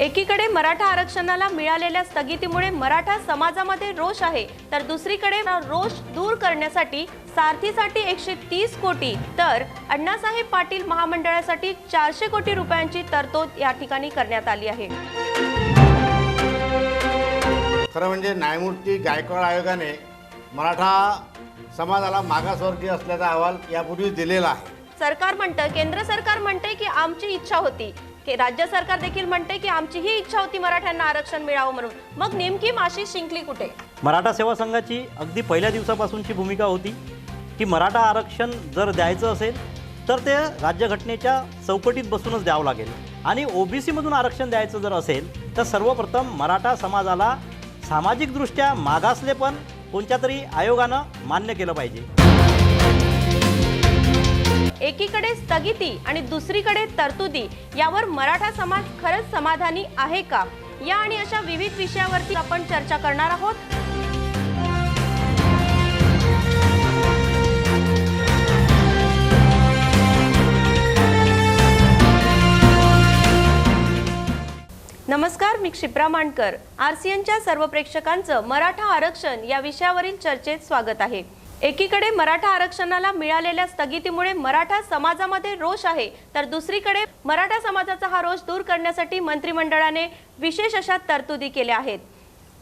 एकीकडे मराठा आरक्षणाला मिळालेल्या स्थगितीमुळे मराठा समाजामध्ये रोष आहे, तर दुसरीकडे रोष दूर करण्यासाठी सारथीसाठी 130 कोटी तर अण्णासाहेब पाटील महामंडळासाठी 400 कोटी रुपयांची तरतूद या ठिकाणी करण्यात आली आहे। खरं म्हणजे न्यायमूर्ती गायकवाड आयोगाने मराठा समाजाला मागासवर्गीय असल्याचा अहवाल यापूर्वी दिलेला आहे। सरकार म्हणतं, केंद्र सरकार म्हणते की आमची इच्छा होती, की राज्य सरकार देखील म्हणते की आमची ही इच्छा होती मराठ्यांना आरक्षण मिळावं म्हणून। मग नेमकी माशी शिंकली कुठे? मराठा सेवा संघाची अगदी पहिल्या दिवसापासूनची भूमिका होती की मराठा आरक्षण जर द्यायचं असेल तर ते राज्यघटनेच्या चौकटीत बसूनच द्यावं लागेल आणि ओबीसी मधून आरक्षण द्यायचं जर असेल तर सर्वप्रथम मराठा समाजाला सामाजिकदृष्ट्या मागासलेपण कोणत्या तरी आयोगानं मान्य केलं पाहिजे। एकीकडे स्थगिती आणि दुसरीकडे तरतुदी यावर मराठा समाज खरंच समाधानी आहे का? या आणि अशा विविध विषयावरती आपण चर्चा करणार आहोत। नमस्कार, मी क्षिप्रा मांडकर। आरसीएनच्या सर्व प्रेक्षकांचं मराठा आरक्षण या विषयावरील चर्चेत स्वागत आहे। एकीकडे मराठा आरक्षणाला मिळालेल्या स्थगितीमुळे मराठा समाजामध्ये रोष आहे, तर दुसरीकडे मराठा समाजाचा हा रोष दूर करण्यासाठी मंत्रिमंडळाने विशेष अशा तरतुदी केल्या आहेत।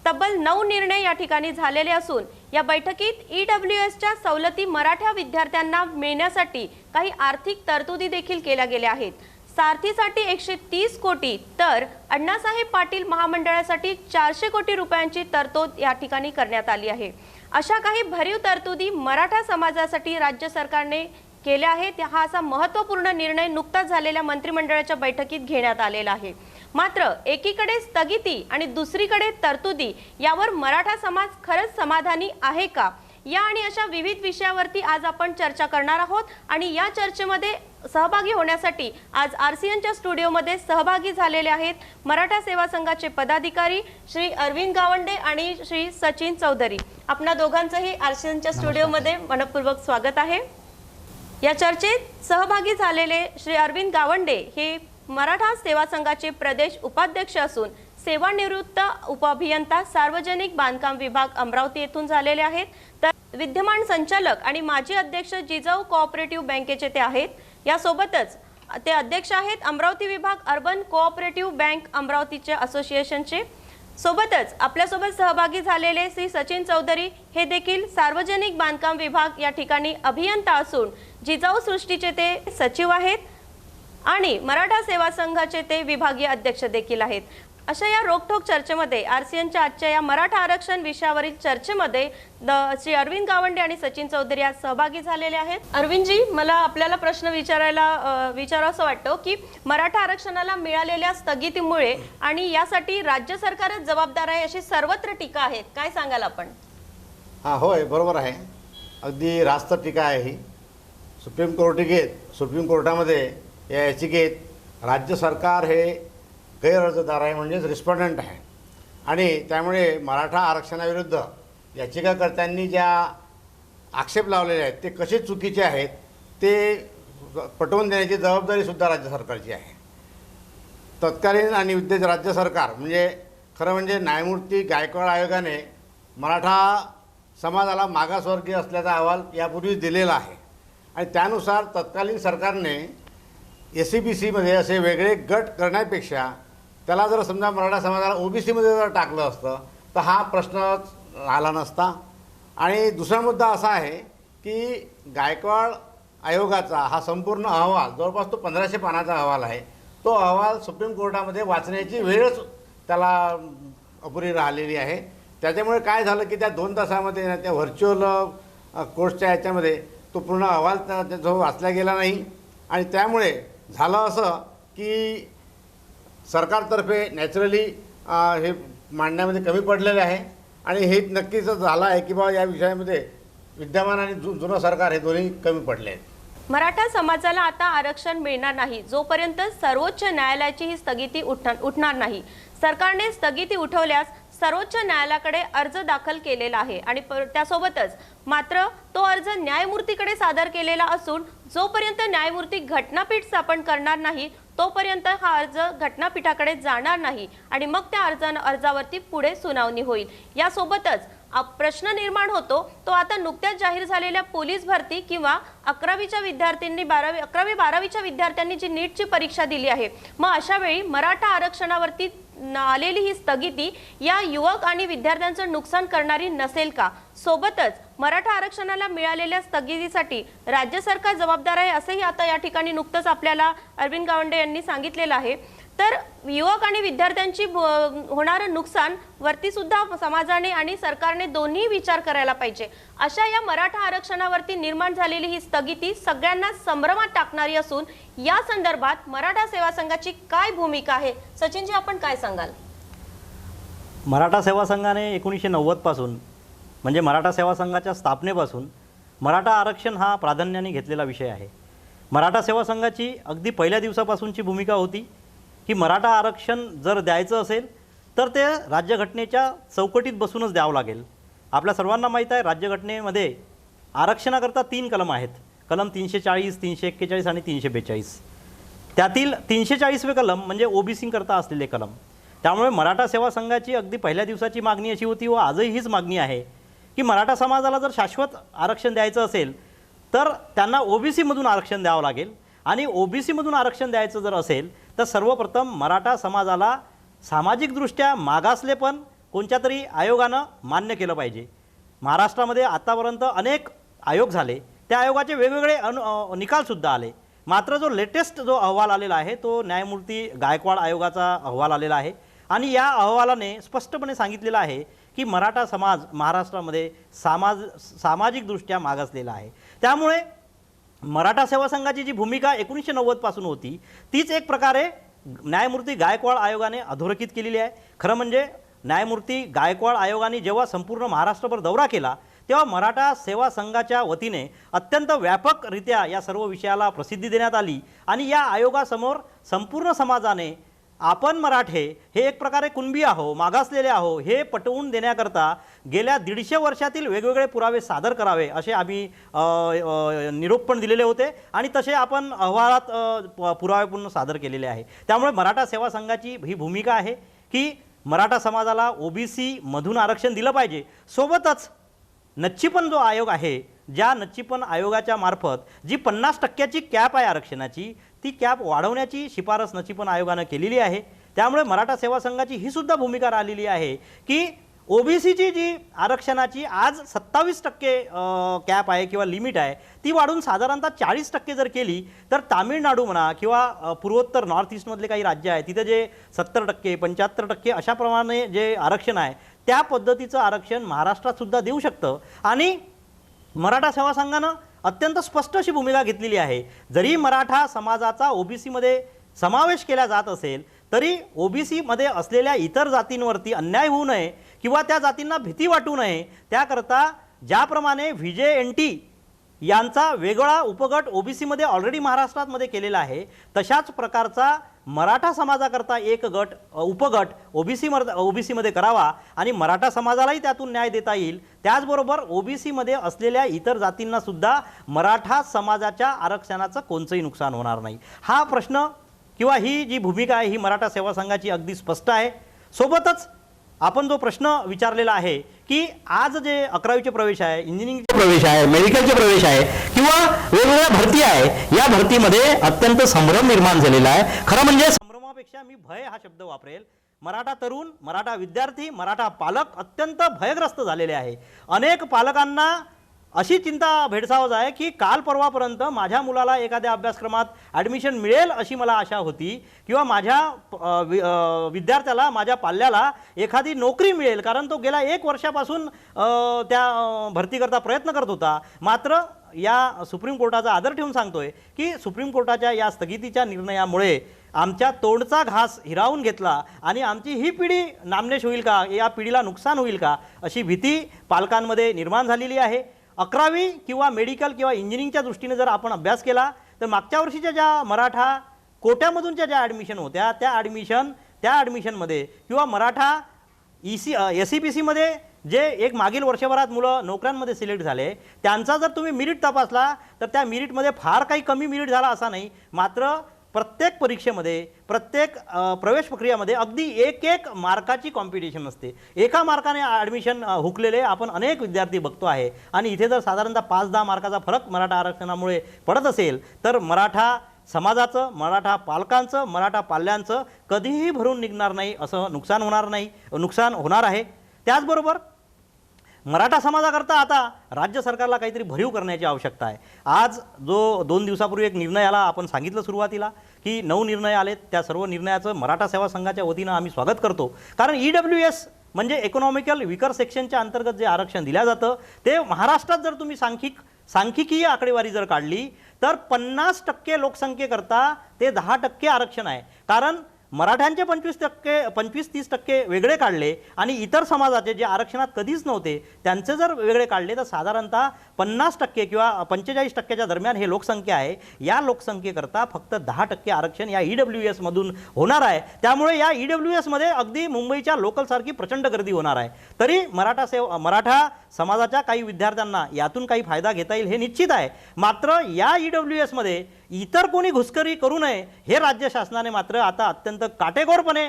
तब्बल 9 निर्णय या ठिकाणी झालेले असून या बैठकीत ईडब्ल्यूएसच्या सवलती मराठा विद्यार्थ्यांना मिळण्यासाठी काही आर्थिक तरतुदी देखील केल्या गेल्या आहेत। सारथीसाठी 130 कोटी तर अण्णासाहेब पाटील महामंडळासाठी 400 कोटी रुपयांची तरतूद या ठिकाणी करण्यात आली आहे। अशा काही भरीव तरतुदी मराठा समाजासाठी राज्य सरकारने केल्या आहेत। हा असा महत्त्वपूर्ण निर्णय नुकताच झालेल्या मंत्रिमंडळाच्या बैठकीत घेण्यात आलेला आहे। मात्र एकीकडे स्थगिती आणि दुसरीकडे तरतुदी यावर मराठा समाज खरंच समाधानी आहे का? या आणि अशा विविध विषयावरती आज आपण चर्चा करणार आहोत आणि या चर्चेमध्ये सहभागी होण्यासाठी आज आरसीएनच्या स्टुडिओमध्ये सहभागी झालेले आहेत मराठा सेवा संघाचे पदाधिकारी श्री अरविंद गावंडे आणि श्री सचिन चौधरी। आपणा दोघांचंही आरसीएनच्या स्टुडिओमध्ये मनपूर्वक स्वागत आहे। या चर्चेत सहभागी झालेले श्री अरविंद गावंडे हे मराठा सेवा संघाचे प्रदेश उपाध्यक्ष असून सेवानिवृत्त उपअभियंता सार्वजनिक बांधकाम विभाग अमरावती येथून झालेले आहेत। तर विद्यमान संचालक आणि माजी अध्यक्ष जिजाऊ कोऑपरेटिव्ह बँकेचे ते आहेत। यासोबतच ते अध्यक्ष आहेत अमरावती विभाग अर्बन कोऑपरेटिव्ह बँक अमरावतीचे असोसिएशनचे। सोबतच आपल्यासोबत सहभागी झालेले श्री सचिन चौधरी हे देखील सार्वजनिक बांधकाम विभाग या ठिकाणी अभियंता असून जिजाऊ सृष्टीचे ते सचिव आहेत आणि मराठा सेवा संघाचे ते विभागीय अध्यक्ष देखील आहेत। अशा या रोकठोक चर्चेमध्ये आरसीएनच्या आजच्या या मराठा आरक्षण विषयावरील चर्चेमध्ये श्री अरविंद गावंडे आणि सचिन चौधरी आज सहभागी झालेले आहेत। अरविंदजी, मला आपल्याला प्रश्न विचारावंसं वाटतं की मराठा आरक्षणाला मिळालेल्या स्थगितीमुळे आणि यासाठी राज्य सरकारच जबाबदार आहे अशी सर्वत्र टीका आहे, काय सांगाल आपण? होय, बरोबर आहे। अगदी रास्त टीका आहे ही। सुप्रीम कोर्टामध्ये या याचिकेत राज्य सरकार हे गैरअर्जदार आहे, म्हणजेच रिस्पॉन्डंट आहे आणि त्यामुळे मराठा आरक्षणाविरुद्ध याचिकाकर्त्यांनी ज्या आक्षेप लावलेले आहेत ते कसे चुकीचे आहेत ते पटवून देण्याची जबाबदारीसुद्धा राज्य सरकारची आहे। तत्कालीन आणि विद्यमान राज्य सरकार म्हणजे खरं म्हणजे न्यायमूर्ती गायकवाड आयोगाने मराठा समाजाला मागासवर्गीय असल्याचा अहवाल यापूर्वी दिलेला आहे आणि त्यानुसार तत्कालीन सरकारने SCBCमध्ये असे वेगळे गट करण्यापेक्षा त्याला जर समजा मराठा समाजाला ओबीसीमध्ये जर टाकलं असतं तर हा प्रश्न आला नसता। आणि दुसरा मुद्दा असा आहे की गायकवाड आयोगाचा हा संपूर्ण अहवाल जवळपास तो 1500 पानाचा अहवाल आहे। तो अहवाल सुप्रीम कोर्टामध्ये वाचण्याची वेळच त्याला अपुरी राहिलेली आहे। त्याच्यामुळे काय झालं की त्या 2 तासामध्ये त्या व्हर्च्युअल कोर्सच्या याच्यामध्ये तो पूर्ण अहवाल त्याचा वाचला गेला नाही आणि त्यामुळे झालं असं की सरकारतर्फे नॅचरली हे मांडण्यामध्ये कमी पडलेले आहे आणि हे नक्कीच झालं आहे की बाबा या विषयामध्ये विद्यमान आणि जुनं सरकार हे दोन्ही कमी पडले आहेत। मराठा समाजाला आता आरक्षण मिळणार नाही जोपर्यंत सर्वोच्च न्यायालयाची ही स्थगिती उठणार नाही। सरकारने स्थगिती उठवल्यास सर्वोच्च न्यायालयाकडे अर्ज दाखल केलेला आहे आणि त्यासोबतच मात्र तो अर्ज न्यायमूर्तीकडे सादर केलेला असून जोपर्यंत न्यायमूर्ती घटनापीठ स्थापन करणार नाही तोपर्यंत हा अर्ज घटनापीठाकडे जाणार नाही आणि मग त्या अर्जावरती पुढे सुनावणी होईल। यासोबतच प्रश्न निर्माण होतो तो आता नुकत्याच जाहीर झालेल्या पोलीस भरती किंवा 11वीच्या विद्यार्थ्यांनी 11वी-12वीच्या विद्यार्थ्यांनी जी नीटची परीक्षा दिली आहे, मग अशा वेळी मराठा आरक्षणावरती आलेली ही स्थगिती या युवक आणि विद्यार्थ्यांचं नुकसान करणारी नसेल का? सोबतच मराठा आरक्षणाला मिळालेल्या स्थगितीसाठी राज्य सरकार जबाबदार आहे असेही आता या ठिकाणी नुकतंच आपल्याला अरविंद गावंडे यांनी सांगितलेलं आहे। तर युवक आणि विद्यार्थ्यांची होणारं नुकसान वरती सुद्धा समाजाने आणि सरकारने दोन्ही विचार करायला पाहिजे। अशा या मराठा आरक्षणावरती निर्माण झालेली ही स्थगिती सगळ्यांना संभ्रमात टाकणारी असून या संदर्भात मराठा सेवा संघाची काय भूमिका आहे? सचिनजी, आपण काय सांगाल? मराठा सेवा संघाने 1990 पासून म्हणजे मराठा सेवा संघाच्या स्थापनेपासून मराठा आरक्षण हा प्राधान्याने घेतलेला विषय आहे। मराठा सेवा संघाची अगदी पहिल्या दिवसापासूनची भूमिका होती की मराठा आरक्षण जर द्यायचं असेल तर ते राज्यघटनेच्या चौकटीत बसूनच द्यावं लागेल। आपल्या सर्वांना माहीत आहे राज्यघटनेमध्ये आरक्षणाकरता 3 कलम आहेत, कलम 340, 341 आणि 342। त्यातील 340वे कलम म्हणजे ओबीसी करता असलेले कलम। त्यामुळे मराठा सेवा संघाची अगदी पहिल्या दिवसाची मागणी अशी होती व आजही हीच मागणी आहे की मराठा समाजाला जर शाश्वत आरक्षण द्यायचं असेल तर त्यांना ओबीसीमधून आरक्षण द्यावं लागेल आणि ओबीसीमधून आरक्षण द्यायचं जर असेल तर सर्वप्रथम मराठा समाजाला सामाजिकदृष्ट्या मागासलेपण कोणत्या तरी आयोगानं मान्य केलं पाहिजे। महाराष्ट्रामध्ये आतापर्यंत अनेक आयोग झाले, त्या आयोगाचे वेगवेगळे निकालसुद्धा आले, मात्र जो लेटेस्ट जो अहवाल आलेला आहे तो न्यायमूर्ती गायकवाड आयोगाचा अहवाल आलेला आहे आणि या अहवालाने स्पष्टपणे सांगितलेलं आहे की मराठा समाज महाराष्ट्रामध्ये सामाजिकदृष्ट्या मागासलेला आहे। त्यामुळे मराठा सेवा संघाची जी भूमिका 1990 पासून होती तीच एक प्रकारे न्यायमूर्ती गायकवाड आयोगाने अधोरेखित केलेली आहे। खरं म्हणजे न्यायमूर्ती गायकवाड आयोगाने जेव्हा संपूर्ण महाराष्ट्रभर दौरा केला तेव्हा मराठा सेवा संघाच्या वतीने अत्यंत व्यापकरित्या या सर्व विषयाला प्रसिद्धी देण्यात आली आणि या आयोगासमोर संपूर्ण समाजाने आपण मराठे हे एक प्रकारे कुणबी आहो, मागासलेले आहो हे पटवून देण्याकरता गेल्या 150 वर्षातील वेगवेगळे पुरावे सादर करावे असे आम्ही निरोप पण दिलेले होते आणि तसे आपण अहवालात पुरावे पण सादर केलेले आहे। त्यामुळे मराठा सेवा संघाची ही भूमिका आहे की मराठा समाजाला ओबीसी मधून आरक्षण दिलं पाहिजे। सोबतच नच्चीपण जो आयोग आहे, ज्या नच्चीपण आयोगाच्या मार्फत जी 50% कॅप आहे आरक्षणाची, ती कॅप वाढवण्याची शिफारस नच्चीपण आयोगानं केलेली आहे। त्यामुळे मराठा सेवा संघाची ही सुद्धा भूमिका राहिलेली आहे की ओबीसीची जी आरक्षणाची आज 27% कॅप आहे किंवा लिमिट आहे ती वाढून साधारणतः 40% जर केली तर तामिळनाडू म्हणा किंवा पूर्वोत्तर नॉर्थ ईस्टमधले काही राज्य आहे तिथे जे 70%, 75% अशा प्रमाणे जे आरक्षण आहे त्या पद्धतीचं आरक्षण महाराष्ट्रात सुद्धा देऊ शकतं आणि मराठा सेवा संघानं अत्यंत स्पष्ट अशी भूमिका घेतलेली आहे। जरी मराठा समाजाचा ओबीसीमध्ये समावेश केला जात असेल तरी ओबीसीमध्ये असलेल्या इतर जातींवरती अन्याय होऊ नये किंवा त्या जातींना भीती वाटू नये त्याकरता ज्याप्रमाणे VJNT यांचा वेगळा उपगट ओबीसीमध्ये ऑलरेडी महाराष्ट्रामध्ये केलेला आहे तशाच प्रकारचा मराठा समाजाकरता एक उपगट ओबीसीमध्ये करावा आणि मराठा समाजालाही त्यातून न्याय देता येईल। त्याचबरोबर ओबीसीमध्ये असलेल्या इतर जातींना सुद्धा मराठा समाजाच्या आरक्षणाचं कोणतंही नुकसान होणार नाही। हा प्रश्न किंवा ही जी भूमिका आहे ही मराठा सेवा संघाची अगदी स्पष्ट आहे। सोबतच आपण जो प्रश्न विचारलेला आहे की आज जे 11वीचे प्रवेश आहे, इंजिनिअरिंगचे प्रवेश आहे, मेडिकलचे प्रवेश आहे किंवा वेगवेगळ्या भरती आहे, या भरतीमध्ये अत्यंत संभ्रम निर्माण झालेला आहे। खरं म्हणजे संभ्रमापेक्षा मी भय हा शब्द वापरेल। मराठा तरुण, मराठा विद्यार्थी, मराठा पालक अत्यंत भयग्रस्त झालेले आहे। अनेक पालकांना अशी चिंता भेडसावत आहे की काल परवापर्यंत माझ्या मुलाला एखाद्या अभ्यासक्रमात ॲडमिशन मिळेल अशी मला आशा होती किंवा माझ्या विद्यार्थ्याला, माझ्या पाल्याला एखादी नोकरी मिळेल कारण तो गेल्या 1 वर्षापासून त्या भरतीकरता प्रयत्न करत होता। मात्र या सुप्रीम कोर्टाचा आदर ठेवून सांगतोय की सुप्रीम कोर्टाच्या या स्थगितीच्या निर्णयामुळे आमच्या तोंडचा घास हिरावून घेतला आणि आमची ही पिढी नामशेष होईल का, या पिढीला नुकसान होईल का अशी भीती पालकांमध्ये निर्माण झालेली आहे। 11वी किंवा मेडिकल किंवा इंजिनिअरिंगच्या दृष्टीने जर आपण अभ्यास केला तर मागच्या वर्षीच्या ज्या मराठा कोट्यामधूनच्या ज्या ॲडमिशन होत्या त्या ॲडमिशनमध्ये किंवा मराठा SEPCमध्ये जे एक मागील वर्षभरात मुलं नोकऱ्यांमध्ये सिलेक्ट झाले त्यांचा जर तुम्ही मेरिट तपासला तर त्या मेरिटमध्ये फार काही कमी मेरिट झाला असा नाही, मात्र प्रत्येक परीक्षेमध्ये प्रत्येक प्रवेश प्रक्रियामध्ये अगदी एक मार्काची कॉम्पिटिशन असते. एका मार्काने ॲडमिशन हुकलेले आपण अनेक विद्यार्थी बघतो आहे. आणि इथे जर साधारणतः 5-10 मार्काचा फरक मराठा आरक्षणामुळे पडत असेल तर मराठा समाजाचं, मराठा पालकांचं, मराठा पाल्यांचं कधीही भरून निघणार नाही, असं नुकसान होणार आहे. त्याचबरोबर मराठा समाजाकरता आता राज्य सरकारला काहीतरी भरीव करण्याची आवश्यकता आहे. आज जो 2 दिवसापूर्वी एक निर्णय आला, आपण सांगितलं सुरुवातीला की 9 निर्णय आलेत. त्या सर्व निर्णयाचं मराठा सेवा संघाच्या वतीनं आम्ही स्वागत करतो. कारण EWS म्हणजे इकॉनॉमिकल विकर सेक्शनच्या अंतर्गत जे आरक्षण दिलं जातं ते महाराष्ट्रात जर तुम्ही सांख्यिकीय आकडेवारी जर काढली तर 50% लोकसंख्येकरता ते 10% आरक्षण आहे. कारण मराठ्यांचे 25-30% वेगळे काढले आणि इतर समाजाचे जे आरक्षणात कधीच नव्हते त्यांचे जर वेगळे काढले तर साधारणतः 50% किंवा 45% दरम्यान हे लोकसंख्या आहे. या लोकसंख्येकरता फक्त 10% आरक्षण या EWS मधून होणार आहे. त्यामुळे या EWS मध्ये अगदी मुंबईच्या लोकलसारखी प्रचंड गर्दी होणार आहे. तरी मराठा समाजाच्या काही विद्यार्थ्यांना यातून काही फायदा घेता येईल हे निश्चित आहे. मात्र या EWS मध्ये इतर कोणी घुसखोरी करू नये हे राज्य शासनाने मात्र आता अत्यंत काटेकोरपणे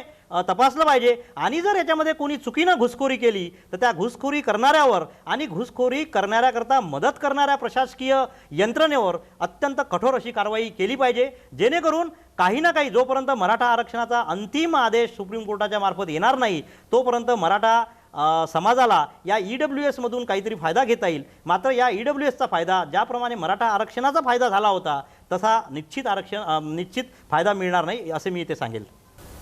तपासलं पाहिजे. आणि जर याच्यामध्ये कोणी चुकीनं घुसखोरी केली तर त्या घुसखोरी करणाऱ्यावर आणि घुसखोरी करणाऱ्याकरता मदत करणाऱ्या प्रशासकीय यंत्रणेवर अत्यंत कठोर अशी कारवाई केली पाहिजे. जेणेकरून काही ना काही जोपर्यंत मराठा आरक्षणाचा अंतिम आदेश सुप्रीम कोर्टाच्या मार्फत येणार नाही तोपर्यंत मराठा समाजाला या EWS मधून काहीतरी फायदा घेता येईल. मात्र या EWSचा फायदा ज्याप्रमाणे मराठा आरक्षणाचा फायदा झाला होता तसा निश्चित फायदा मिळणार नाही असे मी इथे सांगेल.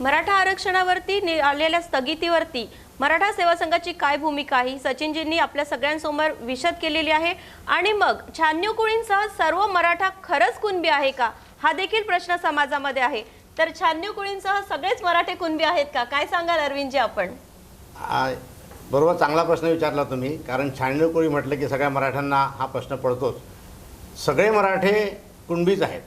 मराठा आरक्षणावरती आलेल्या स्थगितीवरती मराठा सेवा संघाची काय भूमिका आहे सचिनजींनी आपल्या सगळ्यांसमोर विशद केलेली आहे. आणि मग 96 कुळींसह सर्व मराठा खरंच कुणबी आहे का हा देखील प्रश्न समाजामध्ये आहे. तर 96 कुळींसह सगळेच मराठे कुणबी आहेत का, काय सांगाल अरविंदजी आपण? बरोबर, चांगला प्रश्न विचारला तुम्ही. कारण 96 कोळी म्हटलं की सगळ्या मराठ्यांना हा प्रश्न पडतोच. सगळे मराठे कुणबीच आहेत.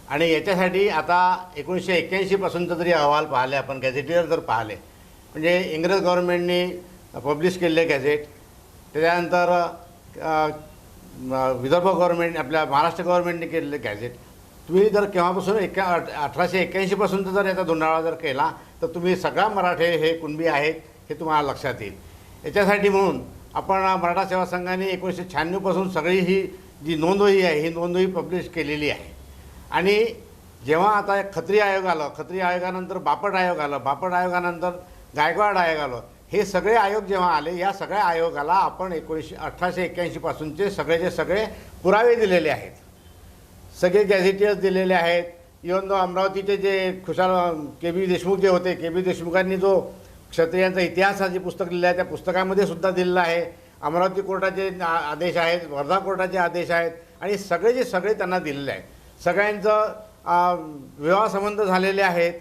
आणि याच्यासाठी आता 1981 पासूनचा जरी अहवाल पाहिले आपण, गॅझेटियर जर पाहिले म्हणजे इंग्रज गव्हर्नमेंटने पब्लिश केलेले गॅझेट, त्याच्यानंतर विदर्भ गव्हर्नमेंट आपल्या महाराष्ट्र गव्हर्नमेंटने केलेले गॅझेट, तुम्ही जर केव्हापासून 1881 पासूनचा जर याचा धुंडाळा जर केला तर तुम्ही सगळा मराठे हे कुणबी आहेत हे तुम्हाला लक्षात येईल. याच्यासाठी म्हणून आपण मराठा सेवा संघाने 1996 पासून सगळी ही जी नोंदवही आहे ही नोंदवही पब्लिश केलेली आहे. आणि जेव्हा आता खत्री आयोग आलं, खत्री आयोगानंतर बापट आयोग आलं, बापट आयोगानंतर गायकवाड आयोग आलं, हे सगळे आयोग जेव्हा आले या सगळ्या आयोगाला आपण 1881 पासूनचे सगळेचे सगळे पुरावे दिलेले आहेत. सगळे गॅझेटियर्स दिलेले आहेत. इव्हन दो अमरावतीचे जे खुशाल KB देशमुख जे होते, KB देशमुखांनी जो क्षत्रियांचा इतिहास हा जे पुस्तक लिहिलं आहे त्या पुस्तकामध्ये सुद्धा दिलेलं आहे. अमरावती कोर्टाचे आदेश आहेत, वर्धा कोर्टाचे आदेश आहेत आणि सगळेचे सगळे त्यांना दिलेले आहेत. सगळ्यांचं विवाह संबंध झालेले आहेत,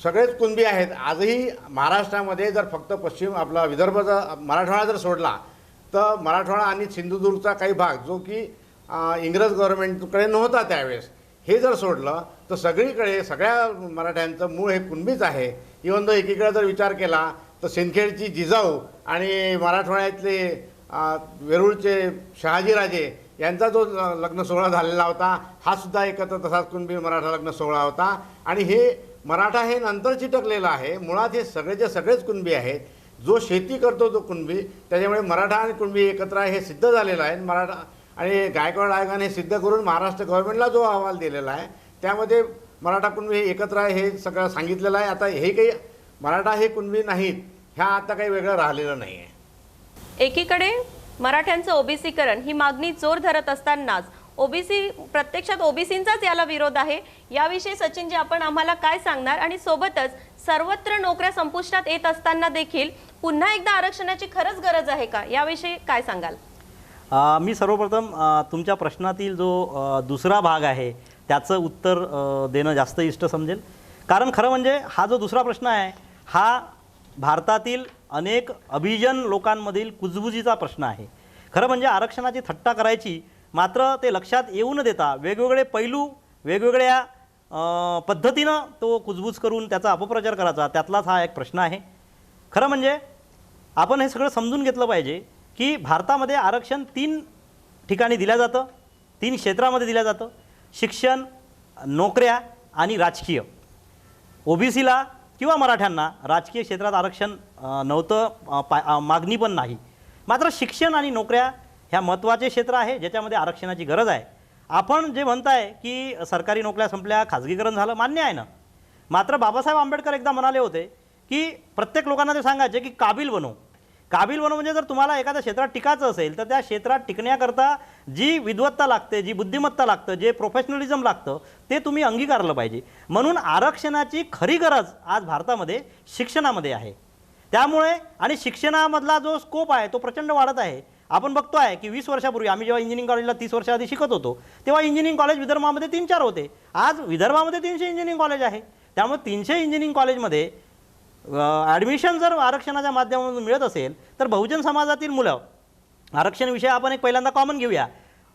सगळेच कुणबी आहेत. आजही महाराष्ट्रामध्ये जर फक्त पश्चिम आपला विदर्भाचा मराठवाडा जर सोडला तर मराठवाडा आणि सिंधुदुर्गचा काही भाग जो की इंग्रज गव्हर्नमेंटकडे नव्हता त्यावेळेस, हे जर सोडलं तर सगळीकडे सगळ्या मराठ्यांचं मूळ हे कुणबीच आहे. इव्हन दो एकीकडे जर विचार केला तर सिंदखेडची जिजाऊ आणि मराठवाड्यातले वेरूळचे शहाजीराजे यांचा जो लग्न सोहळा झालेला होता हा सुद्धा एकत्र तसाच कुणबी मराठा लग्न सोहळा होता. आणि हे मराठा हे नंतर चिटकलेलं आहे. मुळात हे सगळेचे सगळेच कुणबी आहेत. जो शेती करतो तो कुणबी, त्याच्यामुळे मराठा आणि कुणबी एकत्र आहे हे सिद्ध झालेलं आहे. मराठा आणि गायकवाड आयोगाने सिद्ध करून महाराष्ट्र गव्हर्नमेंटला जो अहवाल दिलेला आहे त्यामध्ये मराठा कुणबी हे एकत्र आहे हे सगळं सांगितलेलं आहे. आता हे काही मराठा हे कुणबी नाहीत, ह्या आता काही वेगळं राहिलेलं नाही आहे. एकीकडे मराठ्यांचं ओबीसीकरण ही मागणी जोर धरत असतानाच प्रत्यक्षात ओबीसींचाच याला विरोध आहे. याविषयी सचिनजी आपण आम्हाला काय सांगणार? आणि सोबतच सर्वत्र नोकऱ्या संपुष्टात येत असताना देखील पुन्हा एकदा आरक्षणाची खरंच गरज आहे का, याविषयी काय सांगाल? मी सर्वप्रथम तुमच्या प्रश्नातील जो दुसरा भाग आहे त्याचं उत्तर देणं जास्त इष्ट समजेल. कारण खरं म्हणजे हा जो दुसरा प्रश्न आहे हा भारतातील अनेक अभिजन लोकांमधील कुजबुजीचा प्रश्न आहे. खरं म्हणजे आरक्षणाची थट्टा करायची, मात्र ते लक्षात येऊ न देता वेगवेगळे पैलू वेगवेगळ्या पद्धतीनं तो कुजबूज करून त्याचा अपप्रचार करायचा, त्यातलाच हा एक प्रश्न आहे. खरं म्हणजे आपण हे सगळं समजून घेतलं पाहिजे की भारतामध्ये आरक्षण 3 ठिकाणी दिलं जातं, 3 क्षेत्रामध्ये दिलं जातं: शिक्षण, नोकऱ्या आणि राजकीय. ओबीसीला किंवा मराठ्यांना राजकीय क्षेत्रात आरक्षण नव्हतं, मागणी पण नाही. मात्र शिक्षण आणि नोकऱ्या ह्या महत्त्वाचे क्षेत्र आहे ज्याच्यामध्ये आरक्षणाची गरज आहे. आपण जे म्हणताय की सरकारी नोकऱ्या संपल्या, खाजगीकरण झालं, मान्य आहे ना. मात्र बाबासाहेब आंबेडकर एकदा म्हणाले होते की प्रत्येक लोकांना ते सांगायचे की काबिल बनव. काबिल बनव म्हणजे जर तुम्हाला एखाद्या क्षेत्रात टिकायचं असेल तर त्या क्षेत्रात टिकण्याकरता जी विद्वत्ता लागते, जी बुद्धिमत्ता लागतं, जे प्रोफेशनलिझम लागतं ते तुम्ही अंगीकारलं पाहिजे. म्हणून आरक्षणाची खरी गरज आज भारतामध्ये शिक्षणामध्ये आहे. त्यामुळे आणि शिक्षणामधला जो स्कोप आहे तो प्रचंड वाढत आहे. आपण बघतो आहे की 20 वर्षापूर्वी आम्ही जेव्हा इंजिनिअरिंग कॉलेजला 30 वर्ष आधी शिकत होतो तेव्हा इंजिनिअरिंग कॉलेज विदर्भामध्ये 3-4 होते. आज विदर्भामध्ये 300 इंजिनिअरिंग कॉलेज आहे. त्यामुळे 300 इंजिनिअरिंग कॉलेजमध्ये ॲडमिशन जर आरक्षणाच्या माध्यमातून मिळत असेल तर बहुजन समाजातील मुलं, आरक्षण विषय आपण एक पहिल्यांदा कॉमन घेऊया.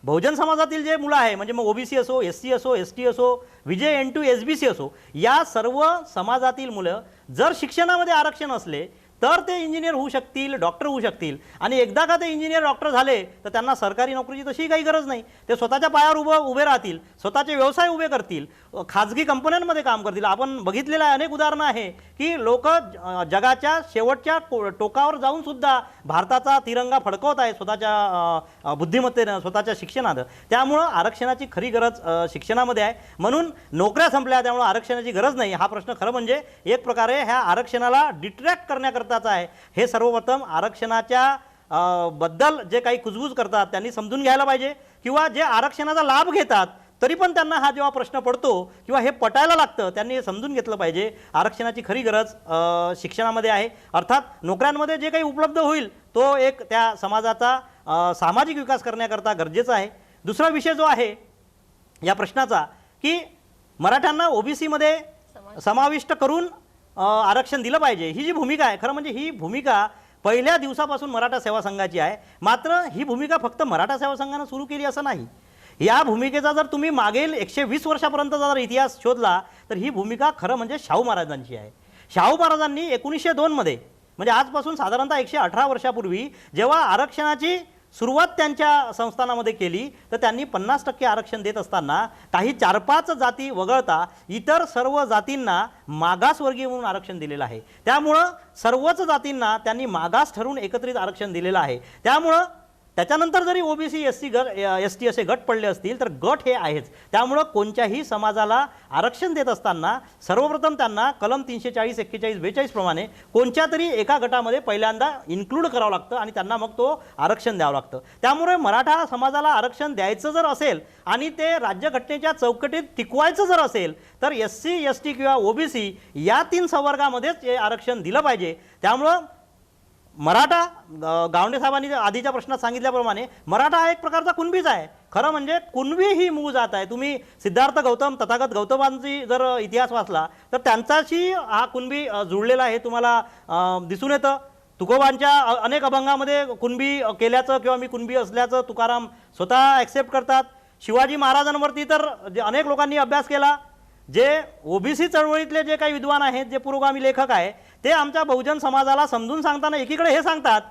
बहुजन समाजातील जे मुलं आहे म्हणजे मग ओबीसी असो, SC असो, ST असो, विजय N2 SBC असो, या सर्व समाजातील मुलं जर शिक्षणामध्ये आरक्षण असले तर ते इंजिनियर होऊ शकतील, डॉक्टर होऊ शकतील. आणि एकदा का ते इंजिनियर डॉक्टर झाले तर त्यांना सरकारी नोकरीची तशी काही गरज नाही. ते स्वतःच्या पायावर उभे राहतील, स्वतःचे व्यवसाय उभे करतील, खाजगी कंपन्यांमध्ये काम करतील. आपण बघितलेलं आहे, अनेक उदाहरणं आहे की लोक जगाच्या शेवटच्या टोकावर जाऊन सुद्धा भारताचा तिरंगा फडकवत आहे स्वतःच्या बुद्धिमत्तेनं, स्वतःच्या शिक्षणानं. त्यामुळं आरक्षणाची खरी गरज शिक्षणामध्ये आहे. म्हणून नोकऱ्या संपल्या त्यामुळे आरक्षणाची गरज नाही हा प्रश्न खरं म्हणजे एक प्रकारे ह्या आरक्षणाला डिट्रॅक्ट करण्याकरता आहे. हे सर्वप्रथम आरक्षणाच्या बद्दल जे काही कुजबूज करतात त्यांनी समजून घ्यायला पाहिजे, किंवा जे आरक्षणाचा लाभ घेतात तरी पण त्यांना हा जेव्हा प्रश्न पडतो किंवा हे पटायला लागतं त्यांनी हे समजून घेतलं पाहिजे. आरक्षणाची खरी गरज शिक्षणामध्ये आहे. अर्थात नोकऱ्यांमध्ये जे काही उपलब्ध होईल तो एक त्या समाजाचा सामाजिक विकास करण्याकरता गरजेचा आहे. दुसरा विषय जो आहे या प्रश्नाचा की मराठ्यांना ओबीसीमध्ये समाविष्ट करून आरक्षण दिलं पाहिजे, ही जी भूमिका आहे खरं म्हणजे ही भूमिका पहिल्या दिवसापासून मराठा सेवा संघाची आहे. मात्र ही भूमिका फक्त मराठा सेवा संघानं सुरू केली असं नाही. या भूमिकेचा जर तुम्ही मागील 120 वर्षापर्यंतचा जर इतिहास शोधला तर ही भूमिका खरं म्हणजे शाहू महाराजांची आहे. शाहू महाराजांनी 1902 मध्ये म्हणजे आजपासून साधारणतः 118 वर्षापूर्वी जेव्हा आरक्षणाची सुरुवात त्यांच्या संस्थानामध्ये केली तर त्यांनी 50% आरक्षण देत असताना काही 4-5 जाती वगळता इतर सर्व जातींना मागासवर्गीय म्हणून आरक्षण दिलेलं आहे. त्यामुळं सर्वच जातींना त्यांनी मागास ठरवून एकत्रित आरक्षण दिलेलं आहे. त्यामुळं त्याच्यानंतर जरी ओबीसी ST असे गट पडले असतील तर गट हे आहेच. त्यामुळं कोणत्याही समाजाला आरक्षण देत असताना सर्वप्रथम त्यांना कलम 340, 41, 42 प्रमाणे कोणत्या तरी एका गटामध्ये पहिल्यांदा इन्क्लूड करावं लागतं आणि त्यांना मग तो आरक्षण द्यावं लागतं. त्यामुळे मराठा समाजाला आरक्षण द्यायचं जर असेल आणि ते राज्यघटनेच्या चौकटीत टिकवायचं जर असेल तर SC, ST किंवा ओबीसी या 3 संवर्गामध्येच हे आरक्षण दिलं पाहिजे. त्यामुळं मराठा, गावंडे साहेबांनी आधीच्या प्रश्नात सांगितल्याप्रमाणे मराठा हा एक प्रकारचा कुणबीच आहे. खरं म्हणजे कुणबी ही मूळ जात आहे. तुम्ही सिद्धार्थ गौतम, तथागत गौतमांची जर इतिहास वाचला तर त्यांच्याशी हा कुणबी जुळलेला आहे तुम्हाला दिसून येतं. तुकोबांच्या अनेक अभंगामध्ये कुणबी केल्याचं किंवा मी कुणबी असल्याचं तुकाराम स्वतः ॲक्सेप्ट करतात. शिवाजी महाराजांवरती तर अनेक लोकांनी अभ्यास केला. जे ओबीसी चळवळीतले जे काही विद्वान आहेत, जे पुरोगामी लेखक आहे, ते आमच्या बहुजन समाजाला समजून सांगताना एकीकडे हे सांगतात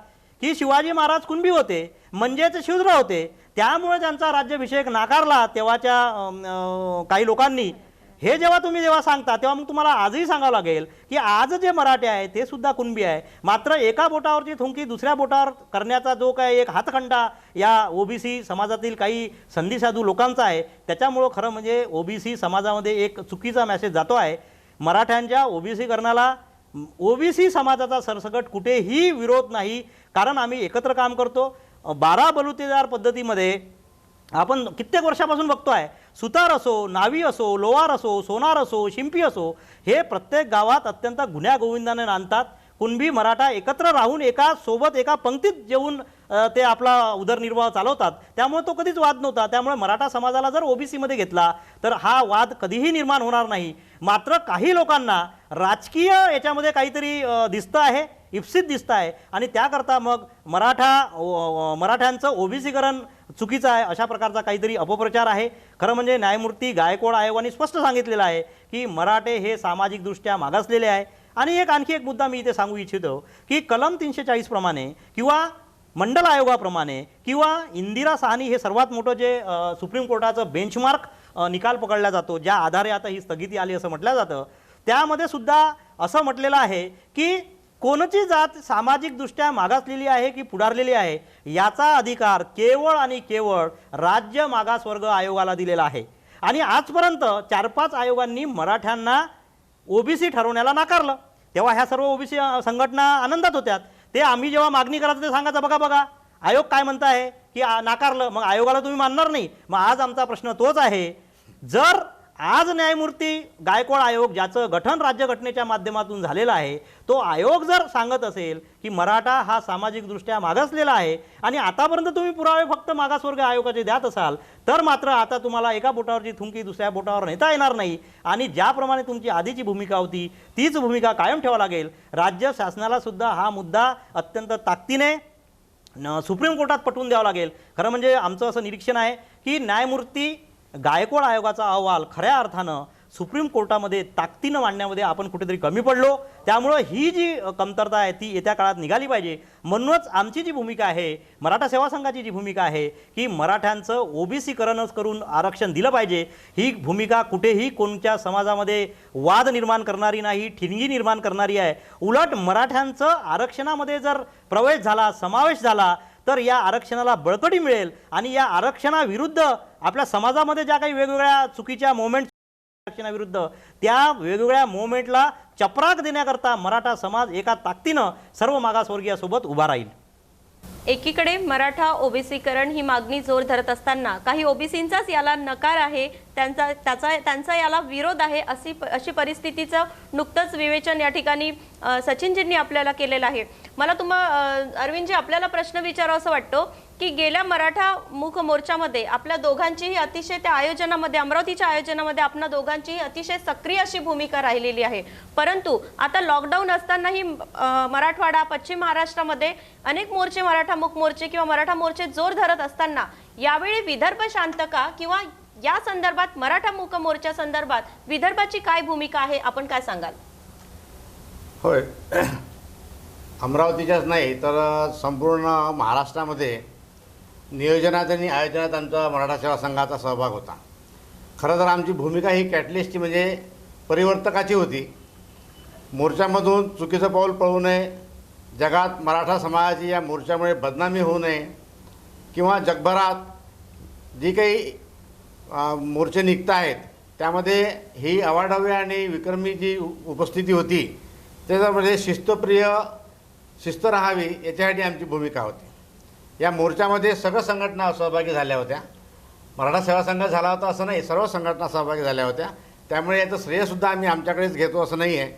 की शिवाजी महाराज कुणबी होते म्हणजेच शूद्र होते, त्यामुळे त्यांचा राज्याभिषेक नाकारला तेव्हाच्या काही लोकांनी. हे जेव्हा सांगता तेव्हा मग तुम्हाला आजही सांगावं लागेल की आज जे मराठे आहे ते सुद्धा कुणबी आहे. मात्र एका बोटावरची थुंकी दुसऱ्या बोटावर करण्याचा जो काय एक हातखंडा या ओबीसी समाजातील काही संधीसाधू लोकांचा आहे त्याच्यामुळं खरं म्हणजे ओबीसी समाजामध्ये एक चुकीचा मेसेज जातो आहे. मराठ्यांच्या ओबीसीकरणाला ओबीसी समाजाचा सरसकट कुठेही विरोध नाही, कारण आम्ही एकत्र काम करतो. 12 बलुतेदार पद्धतीमध्ये आपण कित्येक वर्षापासून बघतो आहे. सुतार असो, नावी असो, लोहार असो, सोनार असो, शिंपी असो, हे प्रत्येक गावात अत्यंत गुण्यागोविंदाने नांदतात. कुणबी मराठा एकत्र राहून एका सोबत एका पंक्तीत जेवून ते आपला उदरनिर्वाह चालवतात. त्यामुळे तो कधीच वाद नव्हता. त्यामुळे मराठा समाजाला जर ओबीसीमध्ये घेतला तर हा वाद कधीही निर्माण होणार नाही. मात्र काही लोकांना राजकीय याच्यामध्ये काहीतरी दिसतं आहे, इप्सित दिसतं आहे आणि त्याकरता मग मराठ्यांचं ओबीसीकरण चुकीचं आहे अशा प्रकारचा काहीतरी अपप्रचार आहे. खरं म्हणजे न्यायमूर्ती गायकवाड आयोगाने स्पष्ट सांगितलेलं आहे की मराठे हे सामाजिकदृष्ट्या मागासलेले आहे. आणि आणखी एक मुद्दा मी इथे सांगू इच्छितो की कलम 340 प्रमाणे किंवा मंडल आयोगाप्रमाणे किंवा इंदिरा साहनी हे सर्वात मोठं जे सुप्रीम कोर्टाचं बेंचमार्क निकाल पकडला जातो, ज्या आधारे आता ही स्थगिती आली असं म्हटलं जातं, त्यामध्ये सुद्धा असं म्हटलेलं आहे की कोणची जात सामाजिकदृष्ट्या मागासलेली आहे की पुढारलेली आहे याचा अधिकार केवळ आणि केवळ राज्य मागासवर्ग आयोगाला दिलेला आहे. आणि आजपर्यंत 4-5 आयोगांनी मराठ्यांना ओबीसी ठरवण्याला नाकारलं. तेव्हा ह्या सर्व ओबीसी संघटना आनंदात होत्यात. ते आम्ही जेव्हा मागणी करायचं ते सांगायचं बघा बघा आयोग काय म्हणत आहे की नाकारलं, मग आयोगाला तुम्ही मानणार नाही. मग आज आमचा प्रश्न तोच आहे, जर आज न्यायमूर्ती गायकवाड आयोग ज्याचं गठन राज्यघटनेच्या माध्यमातून झालेलं आहे तो आयोग जर सांगत असेल की मराठा हा सामाजिकदृष्ट्या मागासलेला आहे आणि आतापर्यंत तुम्ही पुरावे फक्त मागासवर्ग आयोगाचे द्यात असाल तर मात्र आता तुम्हाला एका बोटावरची थुंकी दुसऱ्या बोटावर नेता येणार नाही आणि ज्याप्रमाणे तुमची आधीची भूमिका होती तीच भूमिका कायम ठेवावी लागेल. राज्य शासनाला सुद्धा हा मुद्दा अत्यंत ताकदीने सुप्रीम कोर्टात पटवून द्यावं लागेल. खरं म्हणजे आमचं असं निरीक्षण आहे की न्यायमूर्ती गायकवाड आयोगाचा अहवाल खऱ्या अर्थानं सुप्रीम कोर्टामध्ये ताकदीनं मांडण्यामध्ये आपण कुठेतरी कमी पडलो. त्यामुळं ही जी कमतरता आहे ती येत्या काळात निघाली पाहिजे. म्हणूनच आमची जी भूमिका आहे, मराठा सेवा संघाची जी भूमिका आहे की मराठ्यांचं ओबीसीकरणच करून आरक्षण दिलं पाहिजे, ही भूमिका कुठेही कोणत्या समाजामध्ये वाद निर्माण करणारी नाही, ठिणगी निर्माण करणारी आहे. उलट मराठ्यांचं आरक्षणामध्ये जर प्रवेश झाला, समावेश झाला तर या आरक्षणाला बळकटी मिळेल आणि या आरक्षणाविरुद्ध आपल्या समाजामध्ये ज्या काही वेगवेगळ्या चुकीच्या मोमेंट्स आरक्षणाविरुद्ध त्या वेगवेगळ्या मोमेंटला चपराक देण्याकरता मराठा समाज एका ताकदीनं सर्व मागासवर्गीयासोबत उभा राहील. एकीकडे मराठा ओबीसीकरण ही मागणी जोर धरत असताना काही ओबीसींचाच याला नकार आहे, त्यांचा याला विरोध आहे, अशी परिस्थितीचं नुकतंच विवेचन या ठिकाणी सचिनजींनी आपल्याला केलेलं आहे. मला अरविंदजी आपल्याला प्रश्न विचारावासा वाटतो की गेल्या मराठा मूक मोर्चामध्ये आपल्या दोघांचीही अतिशय त्या आयोजनामध्ये, अमरावतीच्या आयोजनामध्ये आपल्या दोघांचीही अतिशय सक्रिय अशी भूमिका राहिलेली आहे. परंतु आता लॉकडाऊन असतानाही मराठवाडा, पश्चिम महाराष्ट्रामध्ये अनेक मोर्चे, मराठा मूक मोर्चे किंवा मराठा मोर्चे जोर धरत असताना यावेळी विदर्भ शांत का किंवा या संदर्भात मराठा मूक मोर्चा संदर्भात विदर्भाची काय भूमिका आहे, आपण काय सांगाल? होय, अमरावतीच्याच नाही तर संपूर्ण महाराष्ट्रामध्ये नियोजनात आणि आयोजनात आमचा मराठा सेवा संघाचा सहभाग होता. खरं तर आमची भूमिका ही कॅटलिस्टची म्हणजे परिवर्तकाची होती. मोर्चामधून चुकीचं पाऊल पळू नये, जगात मराठा समाजाची या मोर्चामुळे बदनामी होऊ नये किंवा जगभरात जी काही मोर्चे निघत आहेत त्यामध्ये ही अवाढव्य आणि विक्रमी जी उपस्थिती होती त्याच्यामध्ये शिस्त राहावी याच्यासाठी आमची भूमिका होती. या मोर्चामध्ये सगळ्या संघटना सहभागी झाल्या होत्या. मराठा सेवा संघ झाला होता असं नाही, सर्व संघटना सहभागी झाल्या होत्या. त्यामुळे याचं श्रेयसुद्धा आम्ही आमच्याकडेच घेतो असं नाही आहे.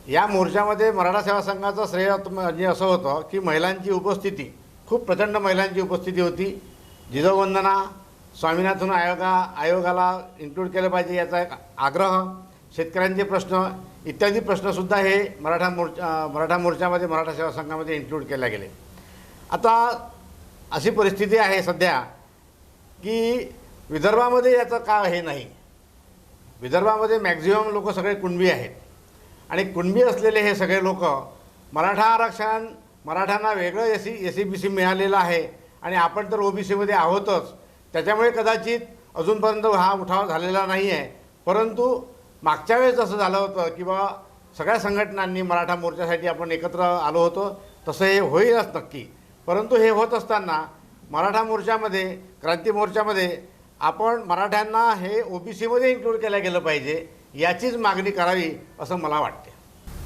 या मोर्चामध्ये मराठा सेवा संघाचं श्रेय म्हणजे असं होतं की महिलांची उपस्थिती, खूप प्रचंड महिलांची उपस्थिती होती. जिजाऊवंदना, स्वामीनाथन आयोगाला इन्क्लूड केलं पाहिजे याचा एक आग्रह, शेतकऱ्यांचे प्रश्न इत्यादी प्रश्नसुद्धा हे मराठा मोर्चामध्ये, मराठा सेवा संघामध्ये इन्क्लूड केले गेले. आता अशी परिस्थिती आहे सध्या की विदर्भामध्ये याचं का हे नाही. विदर्भामध्ये मॅक्झिमम लोक सगळे कुणबी आहेत आणि कुणबी असलेले हे सगळे लोक मराठा आरक्षण, मराठ्यांना वेगळं एस.सी.बी.सी मिळालेलं आहे आणि आपण तर ओबीसीमध्ये आहोतच, त्याच्यामुळे कदाचित अजूनपर्यंत हा उठाव झालेला नाही आहे. परंतु मागच्या वेळेस असं झालं होतं की बा सगळ्या संघटनांनी मराठा मोर्चासाठी आपण एकत्र आलो होतो, तसं हे होईलच नक्की. परंतु हे होत असताना मराठा मोर्चामध्ये, क्रांती मोर्चामध्ये आपण मराठ्यांना हे ओबीसीमध्ये इन्क्लूड केलं गेलं पाहिजे याचीच मागणी करावी असं मला वाटते.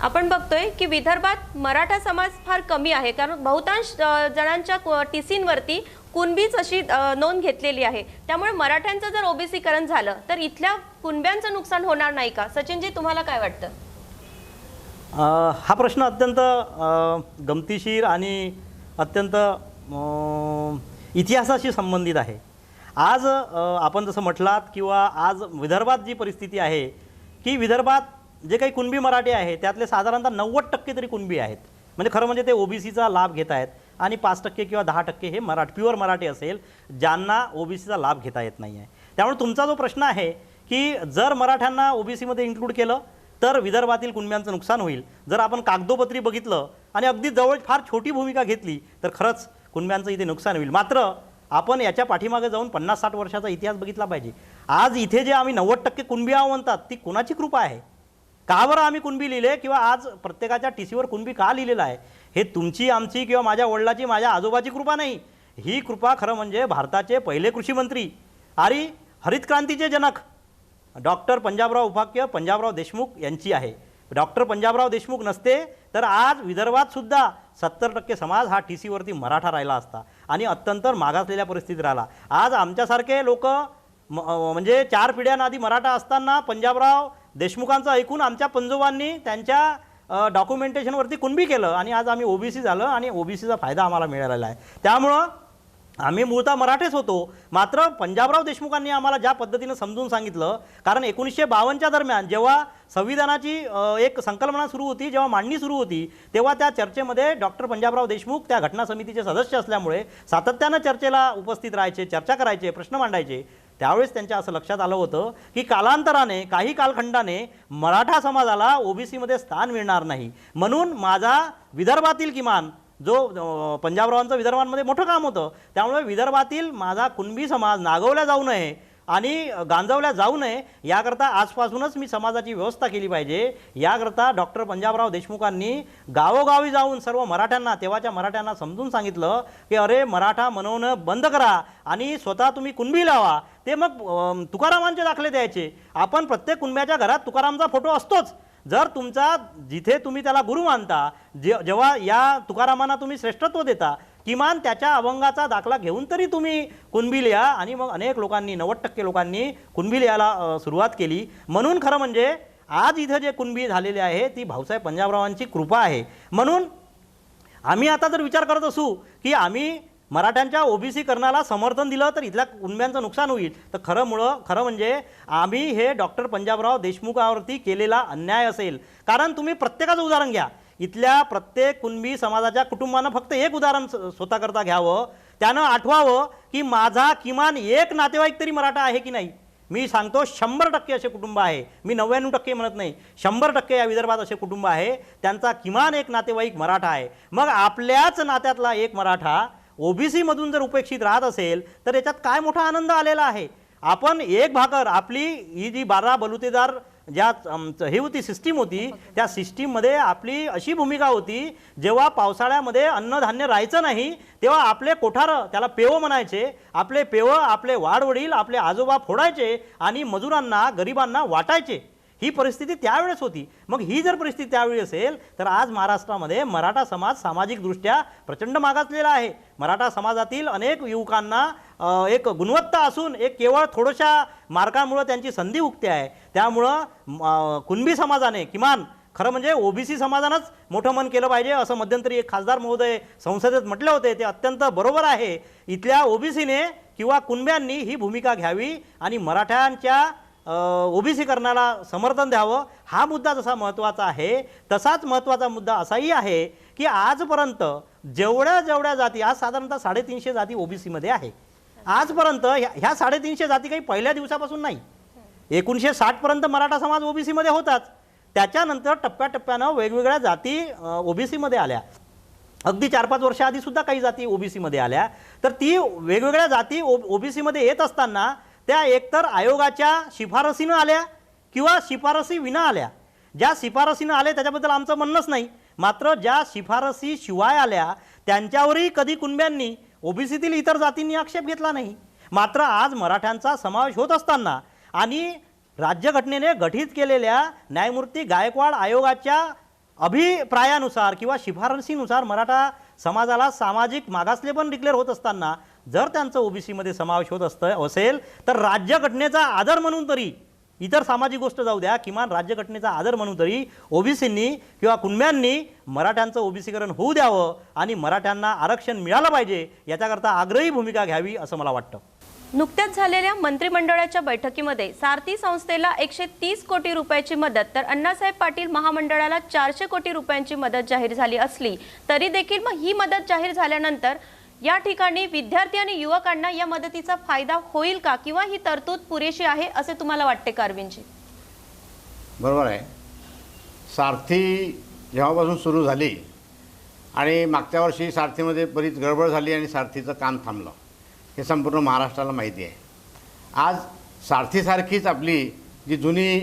आपण बघतोय की विदर्भात मराठा समाज फार कमी आहे, कारण बहुतांश जणांच्या टीसींवरती कुणबीच अशी नोंद घेतलेली आहे. त्यामुळे मराठ्यांचं जर ओबीसीकरण झालं तर इथल्या कुणब्यांचं नुकसान होणार नाही का? सचिनजी, तुम्हाला काय वाटतं? हा प्रश्न अत्यंत गमतीशीर आणि अत्यंत इतिहासाशी संबंधित आहे. आज आपण जसं म्हटलात किंवा आज विदर्भात जी परिस्थिती आहे की विदर्भात जे काही कुणबी मराठी आहे त्यातले साधारणतः 90% तरी कुणबी आहेत. म्हणजे खरं म्हणजे ते ओबीसीचा लाभ घेत आहेत आणि 5% किंवा 10% हे प्युअर मराठी असेल ज्यांना ओबीसीचा लाभ घेता येत नाही आहे. त्यामुळे तुमचा जो प्रश्न आहे की जर मराठ्यांना ओबीसीमध्ये इन्क्लूड केलं तर विदर्भातील कुणब्यांचं नुकसान होईल. जर आपण कागदोपत्री बघितलं आणि अगदी जवळ फार छोटी भूमिका घेतली तर खरंच कुणब्यांचं इथे नुकसान होईल. मात्र आपण याच्या पाठीमागे जाऊन 50-60 वर्षाचा इतिहास बघितला पाहिजे. आज इथे जे आम्ही 90% कुणबी आहो म्हणतात, ती कोणाची कृपा आहे? का बरं आम्ही कुणबी लिहिले किंवा आज प्रत्येकाच्या टीसीवर कुणबी का लिहिलेलं आहे? हे तुमची, आमची किंवा माझ्या वडिलाची, माझ्या आजोबाची कृपा नाही. ही कृपा खरं म्हणजे भारताचे पहिले कृषी मंत्री आणि हरित क्रांतीचे जनक डॉक्टर पंजाबराव उपाख्य, पंजाबराव देशमुख यांची आहे. डॉक्टर पंजाबराव देशमुख नसते तर आज विदर्भात सुद्धा 70% समाज हा टीसीवरती मराठा राहिला असता आणि अत्यंत मागासलेल्या परिस्थितीत राहिला. आज आमच्यासारखे लोक म्हणजे 4 पिढ्यांआधी मराठा असताना पंजाबराव देशमुखांचं ऐकून आमच्या पंजोबांनी त्यांच्या डॉक्युमेंटेशनवरती कुणबी केलं आणि आज आम्ही ओबीसी झालं आणि ओबीसीचा फायदा आम्हाला मिळालेला आहे. त्यामुळं आम्ही मूळतः मराठेच होतो. मात्र पंजाबराव देशमुखांनी आम्हाला ज्या पद्धतीनं समजून सांगितलं, कारण 1952च्या दरम्यान जेव्हा संविधानाची एक संकल्पना सुरू होती, जेव्हा मांडणी सुरू होती, तेव्हा त्या चर्चेमध्ये डॉक्टर पंजाबराव देशमुख त्या घटना समितीचे सदस्य असल्यामुळे सातत्यानं चर्चेला उपस्थित राहायचे, चर्चा करायचे, प्रश्न मांडायचे. त्यावेळेस त्यांच्या असं लक्षात आलं होतं की कालांतराने, काही कालखंडाने मराठा समाजाला ओबीसीमध्ये स्थान मिळणार नाही. म्हणून माझा विदर्भातील किमान जो पंजाबरावांचं विदर्भांमध्ये मोठं काम होतं, त्यामुळे विदर्भातील माझा कुणबी समाज नागवला जाऊ नये आणि गांजवल्या जाऊ नये याकरता आजपासूनच मी समाजाची व्यवस्था केली पाहिजे. याकरता डॉक्टर पंजाबराव देशमुखांनी गावोगावी जाऊन सर्व मराठ्यांना, तेव्हाच्या मराठ्यांना समजून सांगितलं की अरे मराठा मनवणं बंद करा आणि स्वतः तुम्ही कुणबी लावा. ते मग तुकारामांचे दाखले द्यायचे. आपण प्रत्येक कुणब्याच्या घरात तुकारामचा फोटो असतोच. जर तुमचा जिथे तुम्ही त्याला गुरु मानता, जेव्हा या तुकारामांना तुम्ही श्रेष्ठत्व देता, किमान त्याच्या अभंगाचा दाखला घेऊन तरी तुम्ही कुणबी लिहा. आणि मग अनेक लोकांनी, 90% लोकांनी कुणबी लिहायला सुरुवात केली. म्हणून खरं म्हणजे आज इथं जे कुणबी झालेले आहे ती भाऊसाहेब पंजाबरावांची कृपा आहे. म्हणून आम्ही आता जर विचार करत असू की आम्ही मराठ्यांच्या ओबीसीकरणाला समर्थन दिलं तर इथल्या कुणब्यांचं नुकसान होईल, तर खरं म्हणजे आम्ही हे डॉक्टर पंजाबराव देशमुखावरती केलेला अन्याय असेल. कारण तुम्ही प्रत्येकाचं उदाहरण घ्या. इथल्या प्रत्येक कुणबी समाजाच्या कुटुंबानं फक्त एक उदाहरण स्वतःकरता घ्यावं. त्यानं आठवावं की माझा किमान एक नातेवाईक तरी मराठा आहे की नाही. मी सांगतो 100% असे कुटुंब आहे. मी 99% म्हणत नाही, 100% या विदर्भात असे कुटुंब आहे त्यांचा किमान एक नातेवाईक मराठा आहे. मग आपल्याच नात्यातला एक मराठा ओबीसीमधून जर उपेक्षित राहत असेल तर याच्यात काय मोठा आनंद आलेला आहे. आपण एक भाकर, आपली ही जी 12 बलुतेदार ज्या ही होती सिस्टीम होती, त्या सिस्टीममध्ये आपली अशी भूमिका होती, जेव्हा पावसाळ्यामध्ये अन्नधान्य राहायचं नाही तेव्हा आपले कोठारं, त्याला पेव म्हणायचे, आपले पेव आपले वाडवडील, आपले आजोबा फोडायचे आणि मजुरांना, गरिबांना वाटायचे. ही परिस्थिती त्यावेळेस होती. मग ही जर परिस्थिती त्यावेळी असेल तर आज महाराष्ट्रामध्ये मराठा समाज सामाजिकदृष्ट्या प्रचंड मागासलेला आहे. मराठा समाजातील अनेक युवकांना एक गुणवत्ता असून एक केवळ थोड्याशा मार्कांमुळे त्यांची संधी हुकते आहे. त्यामुळं कुणबी समाजाने किमान खरं म्हणजे ओबीसी समाजानंच मोठं मन केलं पाहिजे असं मध्यंतरी एक खासदार महोदय संसदेत म्हटले होते. ते अत्यंत बरोबर आहे. इथल्या ओबीसीने किंवा कुणब्यांनी ही भूमिका घ्यावी आणि मराठ्यांच्या ओबीसीकरणाला समर्थन द्यावं. हा मुद्दा जसा महत्त्वाचा आहे तसाच महत्त्वाचा मुद्दा असाही आहे की आजपर्यंत जेवढ्या जाती, आज साधारणतः 350 जाती ओबीसीमध्ये आहे. आजपर्यंत ह्या 350 जाती काही पहिल्या दिवसापासून नाही. 1960 पर्यंत मराठा समाज ओबीसीमध्ये होताच. त्याच्यानंतर टप्प्याटप्प्यानं वेगवेगळ्या जाती ओबीसीमध्ये आल्या. अगदी 4-5 वर्षाआधी सुद्धा काही जाती ओबीसीमध्ये आल्या. तर ती वेगवेगळ्या जाती ओबीसीमध्ये येत असताना त्या एकतर आयोगाच्या शिफारसीनं आल्या किंवा शिफारसी विना आल्या. ज्या शिफारसीनं आल्या त्याच्याबद्दल आमचं म्हणणंच नाही. मात्र ज्या शिफारसी शिवाय आल्या त्यांच्यावरही कधी कुणब्यांनी, ओबीसीतील इतर जातींनी आक्षेप घेतला नाही. मात्र आज मराठ्यांचा समावेश होत असताना आणि राज्यघटनेने गठीत केलेल्या न्यायमूर्ती गायकवाड आयोगाच्या अभिप्रायानुसार किंवा शिफारसीनुसार मराठा समाजाला सामाजिक मागासलेपण डिक्लेअर होत असताना जर त्यांचं ओबीसीमध्ये समावेश होत असेल तर राज्यघटनेचा आदर म्हणून तरी, इतर सामाजिक गोष्ट जाऊ द्या, किमान राज्यघटनेचा आदर म्हणून तरी ओबीसींनी किंवा कुणब्यांनी मराठ्यांचं ओबीसीकरण होऊ द्यावं आणि मराठ्यांना आरक्षण मिळालं पाहिजे याच्याकरता आग्रही भूमिका घ्यावी असं मला वाटतं. नुकत्याच झालेल्या मंत्रिमंडळाच्या बैठकीमध्ये सारथी संस्थेला 130 कोटी रुपयाची मदत तर अण्णासाहेब पाटील महामंडळाला 400 कोटी रुपयांची मदत जाहीर झाली असली तरी देखील मग ही मदत जाहीर झाल्यानंतर या ठिकाणी विद्यार्थी आणि युवकांना या मदतीचा फायदा होईल का किंवा ही तरतूद पुरेशी आहे असे तुम्हाला वाटते का अरविंदजी? बरोबर आहे. सारथी जेव्हापासून सुरू झाली आणि मागच्या वर्षी सारथीमध्ये बरीच गडबड झाली आणि सारथीचं काम थांबलं. हे संपूर्ण महाराष्ट्राला माहिती आहे. आज सारथीसारखीच आपली जी जुनी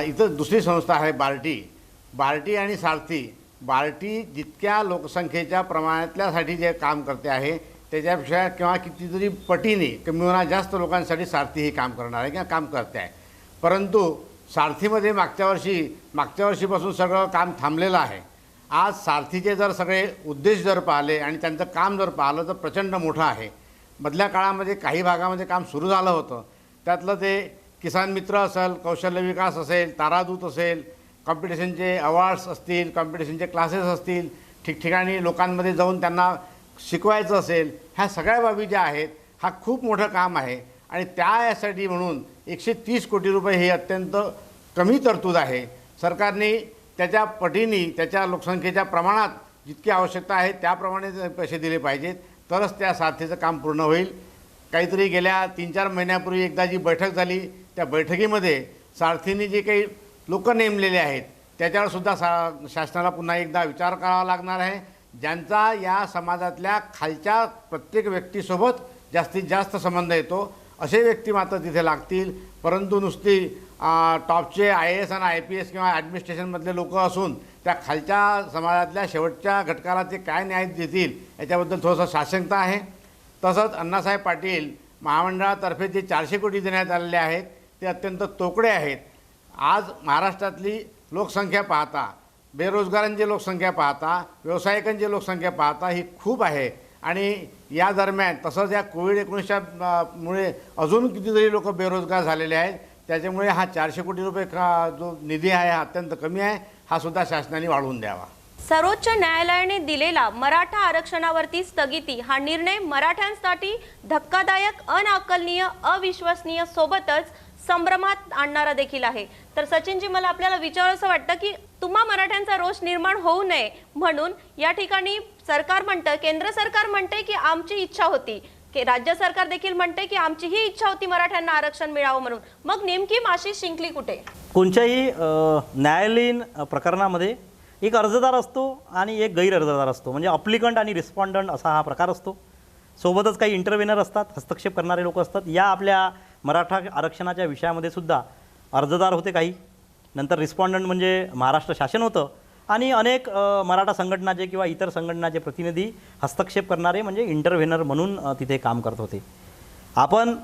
इथं दुसरी संस्था आहे बार्टी आणि सारथी. बार्टी जितक्या लोकसंख्येच्या प्रमाणातल्यासाठी जे काम करते आहे त्याच्यापेक्षा किंवा कितीतरी पटीने किंवा जास्त लोकांसाठी सारथी हे काम करणार आहे किंवा काम करते आहे. परंतु सारथीमध्ये मागच्या वर्षीपासून सगळं काम थांबलेलं आहे. आज सारथीचे जर सगळे उद्देश जर पाहिले आणि त्यांचं काम जर पाहिलं तर प्रचंड मोठं आहे. मधल्या काळामध्ये काही भागामध्ये काम सुरू झालं होतं. त्यातलं ते किसान मित्र असेल, कौशल्य विकास असेल, तारादूत असेल, कॉम्पिटिशनचे अवॉर्ड्स असतील, कॉम्पिटिशनचे क्लासेस असतील, ठिकठिकाणी लोकांमध्ये जाऊन त्यांना शिकवायचं असेल, ह्या सगळ्या बाबी ज्या आहेत हा खूप मोठं काम आहे. आणि त्यासाठी म्हणून 130 कोटी रुपये हे अत्यंत कमी तरतूद आहे. सरकारने त्याच्या पटीने त्याच्या लोकसंख्येच्या प्रमाणात जितकी आवश्यकता आहे त्याप्रमाणे पैसे दिले पाहिजेत, तरच त्या सारथीचं काम पूर्ण होईल. काहीतरी गेल्या 3-4 महिन्यापूर्वी एकदा जी बैठक झाली त्या बैठकीमध्ये सारथीने जे काही लोक नेमलेले आहेत त्याच्यावरसुद्धा शासनाला पुन्हा एकदा विचार करावा लागणार आहे. ज्यांचा या समाजातल्या खालच्या प्रत्येक व्यक्तीसोबत जास्तीत जास्त संबंध येतो असे व्यक्ती मात्र तिथे लागतील. परंतु नुसती टॉपचे IAS आणि IPS किंवा ॲडमिनिस्ट्रेशनमधले लोक असून त्या खालच्या समाजातल्या शेवटच्या घटकाला ते काय न्याय देतील याच्याबद्दल थोडंसं साशंकता आहे. तसंच अण्णासाहेब पाटील महामंडळातर्फे जे 400 कोटी देण्यात आलेले आहेत ते अत्यंत तोकडे आहेत. आज महाराष्ट्रातली लोकसंख्या पाहता, बेरोजगारांची लोकसंख्या पाहता, व्यावसायिकांची लोकसंख्या पाहता ही खूप आहे. आणि या दरम्यान तसंच या कोविड-19 मुळे अजून कितीतरी लोक बेरोजगार झालेले आहेत. त्याच्यामुळे हा 400 कोटी रुपये जो निधी आहे हा अत्यंत कमी आहे. हा सुद्धा शासनाने वाढवून द्यावा. सर्वोच्च न्यायालयाने दिलेला मराठा आरक्षणावरती स्थगिती हा निर्णय मराठ्यांसाठी धक्कादायक, अनाकलनीय, अविश्वसनीय सोबतच संभ्रमात आणणारा देखील आहे. तर सचिनजी, मला आपल्याला विचारावंसं वाटतं की तुम्हा मराठ्यांचा रोष निर्माण होऊ नये म्हणून या ठिकाणी सरकार म्हणतं, केंद्र सरकार म्हणते की आमची इच्छा होती, की राज्य सरकार देखील म्हणते की आमची ही इच्छा होती मराठ्यांना आरक्षण मिळावं म्हणून. मग नेमकी माशी शिंकली कुठे? कोणत्याही न्यायालयीन प्रकरणामध्ये एक अर्जदार असतो आणि एक गैर अर्जदार असतो. म्हणजे अप्लिकंट आणि रिस्पॉन्डंट असा हा प्रकार असतो. सोबतच काही इंटरव्हेनर असतात, हस्तक्षेप करणारे लोक असतात. या आपल्या मराठा आरक्षणाच्या विषयामध्ये सुद्धा अर्जदार होते काही, नंतर रिस्पॉन्डंट म्हणजे महाराष्ट्र शासन होतं आणि अनेक मराठा संघटनाचे किंवा इतर संघटनाचे प्रतिनिधी हस्तक्षेप करणारे म्हणजे इंटरव्हेनर म्हणून तिथे काम करत होते. आपण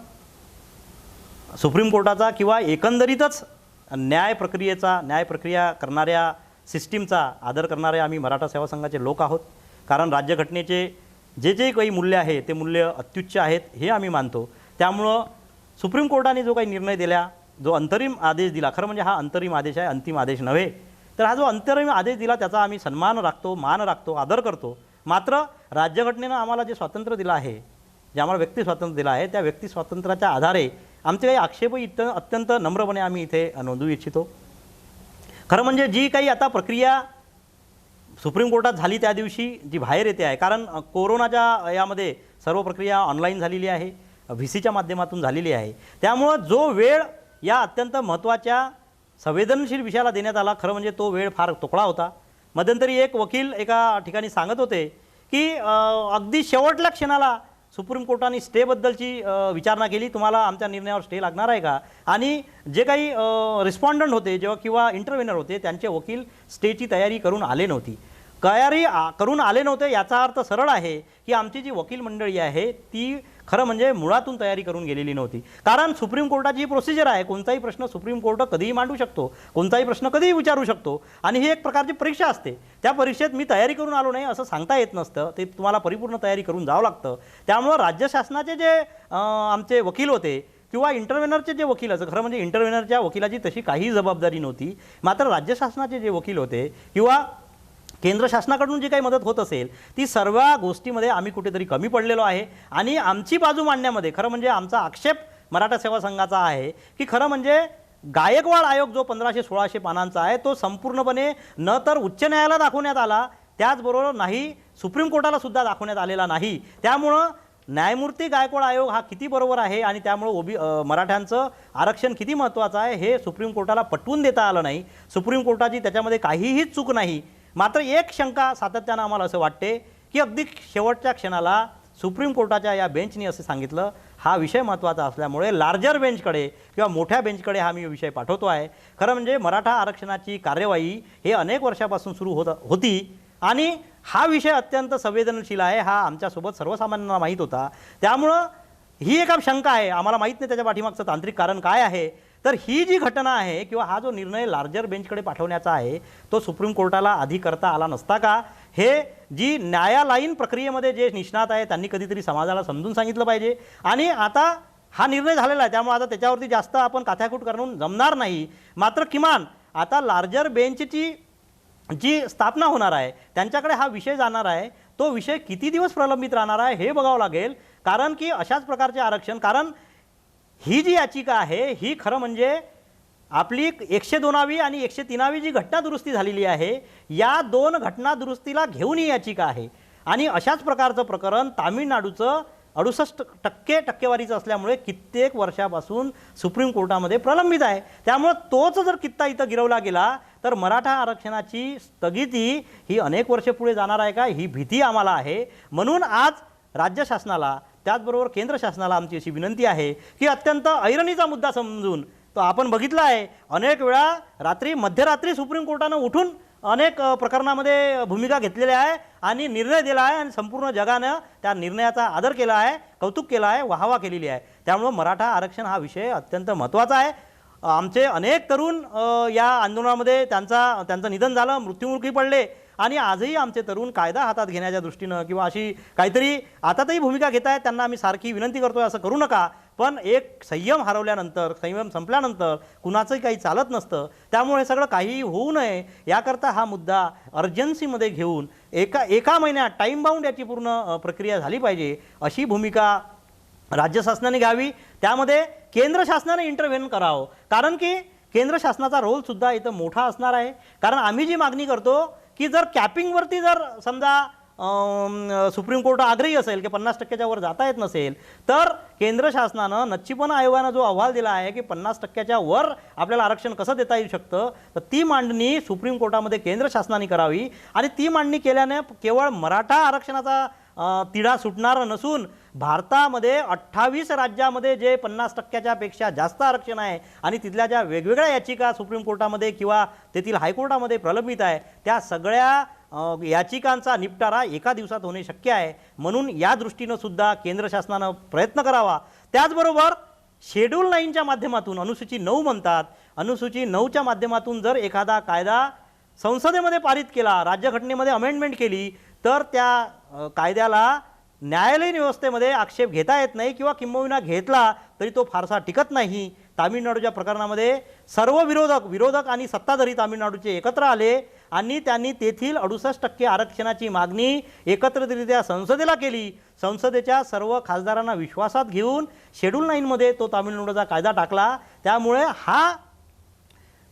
सुप्रीम कोर्टाचा किंवा एकंदरीतच न्याय प्रक्रिया करणाऱ्या सिस्टीमचा आदर करणारे आम्ही मराठा सेवा संघाचे लोक आहोत. कारण राज्यघटनेचे जे काही मूल्य आहे ते मूल्य अत्युच्च आहेत हे आम्ही मानतो. त्यामुळं सुप्रीम कोर्टाने जो काही निर्णय दिला, जो अंतरिम आदेश दिला, खरं म्हणजे हा अंतरिम आदेश आहे, अंतिम आदेश नव्हे, तर हा जो अंतरिम आदेश दिला त्याचा आम्ही सन्मान राखतो, मान राखतो, आदर करतो. मात्र राज्यघटनेनं आम्हाला जे स्वातंत्र्य दिलं आहे, जे आम्हाला व्यक्ती स्वातंत्र्य दिलं आहे, त्या व्यक्ती स्वातंत्र्याच्या आधारे आमचे काही आक्षेपही अत्यंत नम्रपणे आम्ही इथे नोंदवू इच्छितो. खरं म्हणजे जी काही आता प्रक्रिया सुप्रीम कोर्टात झाली त्या दिवशी जी बाहेर येते आहे, कारण कोरोनाच्या यामध्ये सर्व प्रक्रिया ऑनलाईन झालेली आहे, VCच्या माध्यमातून झालेली आहे. त्यामुळं जो वेळ या अत्यंत महत्त्वाच्या संवेदनशील विषयाला देण्यात आला, खरं म्हणजे तो वेळ फार तोकडा होता. मध्यंतरी एक वकील एका ठिकाणी सांगत होते की अगदी शेवटल्या क्षणाला सुप्रीम कोर्टाने स्टेबद्दलची विचारणा केली, तुम्हाला आमच्या निर्णयावर स्टे लागणार आहे का? आणि जे काही रिस्पॉन्डंट होते जेव्हा किंवा इंटरव्हेनर होते त्यांचे वकील स्टेची तयारी करून आले नव्हती. करून आले नव्हते याचा अर्थ सरळ आहे की आमची जी वकील मंडळी आहे ती खरं म्हणजे मुळातून तयारी करून गेलेली नव्हती. कारण सुप्रीम कोर्टाची प्रोसिजर आहे, कोणताही प्रश्न सुप्रीम कोर्ट कधीही मांडू शकतो, कोणताही प्रश्न कधीही विचारू शकतो आणि ही एक प्रकारची परीक्षा असते. त्या परीक्षेत मी तयारी करून आलो नाही असं सांगता येत नसतं, ते तुम्हाला परिपूर्ण तयारी करून जावं लागतं. त्यामुळं राज्य शासनाचे जे आमचे वकील होते किंवा इंटरव्हेनरचे जे वकील असं, खरं म्हणजे इंटरव्हेनरच्या वकिलाची तशी काही जबाबदारी नव्हती, मात्र राज्य शासनाचे जे वकील होते किंवा केंद्र शासनाकडून जी काही मदत होत असेल ती सर्व गोष्टीमध्ये आम्ही कुठेतरी कमी पडलेलो आहे. आणि आमची बाजू मांडण्यामध्ये खरं म्हणजे आमचा आक्षेप मराठा सेवा संघाचा आहे की खरं म्हणजे गायकवाड आयोग जो 1500-1600 पानांचा आहे तो संपूर्णपणे न तर उच्च न्यायालयाला दाखवण्यात आला, त्याचबरोबर नाही सुप्रीम कोर्टाला सुद्धा दाखवण्यात आलेला नाही. त्यामुळं न्यायमूर्ती गायकवाड आयोग हा किती बरोबर आहे आणि त्यामुळं मराठ्यांचं आरक्षण किती महत्त्वाचं आहे हे सुप्रीम कोर्टाला पटवून देता आलं नाही. सुप्रीम कोर्टाची त्याच्यामध्ये काहीही चूक नाही. मात्र एक शंका सातत्यानं आम्हाला असं वाटते की अगदी शेवटच्या क्षणाला सुप्रीम कोर्टाच्या या बेंचनी असे सांगितलं, हा विषय महत्त्वाचा असल्यामुळे लार्जर बेंचकडे किंवा मोठ्या बेंचकडे हा मी विषय पाठवतो आहे. खरं म्हणजे मराठा आरक्षणाची कार्यवाही हे अनेक वर्षापासून सुरू होती आणि हा विषय अत्यंत संवेदनशील आहे, हा आमच्यासोबत सर्वसामान्यांना माहीत होता. त्यामुळं ही एक शंका आहे, आम्हाला माहीत नाही त्याच्या पाठीमागचं तांत्रिक कारण काय आहे. तर ही जी घटना आहे किंवा हा जो निर्णय लार्जर बेंचकडे पाठवण्याचा आहे तो सुप्रीम कोर्टाला आधी करता आला नसता का? हे जी न्यायालयीन प्रक्रियेमध्ये जे निष्णात आहे त्यांनी कधीतरी समाजाला समजून सांगितलं पाहिजे. आणि आता हा निर्णय झालेला आहे त्यामुळे आता त्याच्यावरती जास्त आपण काथ्याकूट करून जमणार नाही. मात्र किमान आता लार्जर बेंचची जी स्थापना होणार आहे त्यांच्याकडे हा विषय जाणार आहे, तो विषय किती दिवस प्रलंबित राहणार आहे हे बघावं लागेल. कारण की अशाच प्रकारचे आरक्षण, कारण ही जी याचिका आहे ही खरं म्हणजे आपली 102वी आणि 103वी जी घटना दुरुस्ती झालेली आहे या 2 घटना दुरुस्तीला घेऊन ही याचिका आहे. आणि अशाच प्रकारचं प्रकरण तामिळनाडूचं 68% टक्केवारीचं असल्यामुळे कित्येक वर्षापासून सुप्रीम कोर्टामध्ये प्रलंबित आहे. त्यामुळे तोच जर कित्ता इथं गिरवला गेला तर मराठा आरक्षणाची स्थगिती ही अनेक वर्षे पुढे जाणार आहे का, ही भीती आम्हाला आहे. म्हणून आज राज्य शासनाला त्याचबरोबर केंद्र शासनाला आमची अशी विनंती आहे की अत्यंत ऐरणीचा मुद्दा समजून, तो आपण बघितला आहे अनेक वेळा मध्यरात्री सुप्रीम कोर्टानं उठून अनेक प्रकरणामध्ये भूमिका घेतलेली आहे आणि निर्णय दिला आहे आणि संपूर्ण जगानं त्या निर्णयाचा आदर केला आहे, कौतुक केलं आहे, वाहवा केलेली आहे. त्यामुळे मराठा आरक्षण हा विषय अत्यंत महत्त्वाचा आहे. आमचे अनेक तरुण या आंदोलनामध्ये त्यांचं निधन झालं, मृत्युमुखी पडले आणि आजही आमचे तरुण कायदा हातात घेण्याच्या दृष्टीनं किंवा अशी काहीतरी आतातही भूमिका घेत आहेत. त्यांना आम्ही सारखी विनंती करतोय असं करू नका. पण एक संयम हरवल्यानंतर, संयम संपल्यानंतर कुणाचंही काही चालत नसतं. त्यामुळे हे सगळं काही होऊ नये याकरता हा मुद्दा अर्जन्सीमध्ये घेऊन एका महिन्यात टाईम बाउंड याची पूर्ण प्रक्रिया झाली पाहिजे अशी भूमिका राज्य शासनाने घ्यावी. त्यामध्ये केंद्र शासनाने इंटरव्हेन करावं, कारण की केंद्र शासनाचा रोलसुद्धा इथं मोठा असणार आहे. कारण आम्ही जी मागणी करतो की जर कॅपिंगवरती जर समजा सुप्रीम कोर्ट आग्रही असेल की 50%च्या वर जाता येत नसेल तर केंद्र शासनानं नच्चीपणा आयोगानं जो अहवाल दिला आहे की 50%च्या वर आपल्याला आरक्षण कसं देता येऊ शकतं, तर ती मांडणी सुप्रीम कोर्टामध्ये केंद्र शासनाने करावी. आणि ती मांडणी केल्याने केवळ मराठा आरक्षणाचा तिढा सुटणार नसून भारतामध्ये 28 राज्यामध्ये जे 50%च्या पेक्षा जास्त आरक्षण आहे आणि तिथल्या ज्या वेगवेगळ्या याचिका सुप्रीम कोर्टामध्ये किंवा तेथील हायकोर्टामध्ये प्रलंबित आहे त्या सगळ्या याचिकांचा निपटारा एका दिवसात होणे शक्य आहे. म्हणून या दृष्टीनं सुद्धा केंद्र शासनानं प्रयत्न करावा. त्याचबरोबर शेड्यूल 9च्या माध्यमातून अनुसूची 9 म्हणतात, अनुसूची 9च्या माध्यमातून जर एखादा कायदा संसदेमध्ये पारित केला, राज्यघटनेमध्ये अमेंडमेंट केली तर त्या कायद्याला न्यायालयीन व्यवस्थेमध्ये आक्षेप घेता येत नाही किंवा किंबहुना घेतला तरी तो फारसा टिकत नाही. तामिळनाडूच्या प्रकरणामध्ये सर्व विरोधक आणि सत्ताधारी तामिळनाडूचे एकत्र आले आणि त्यांनी तेथील 68% आरक्षणाची मागणी एकत्रितरित्या संसदेला केली. संसदेच्या सर्व खासदारांना विश्वासात घेऊन शेड्यूल 9मध्ये तो तामिळनाडूचा कायदा टाकला. त्यामुळे हा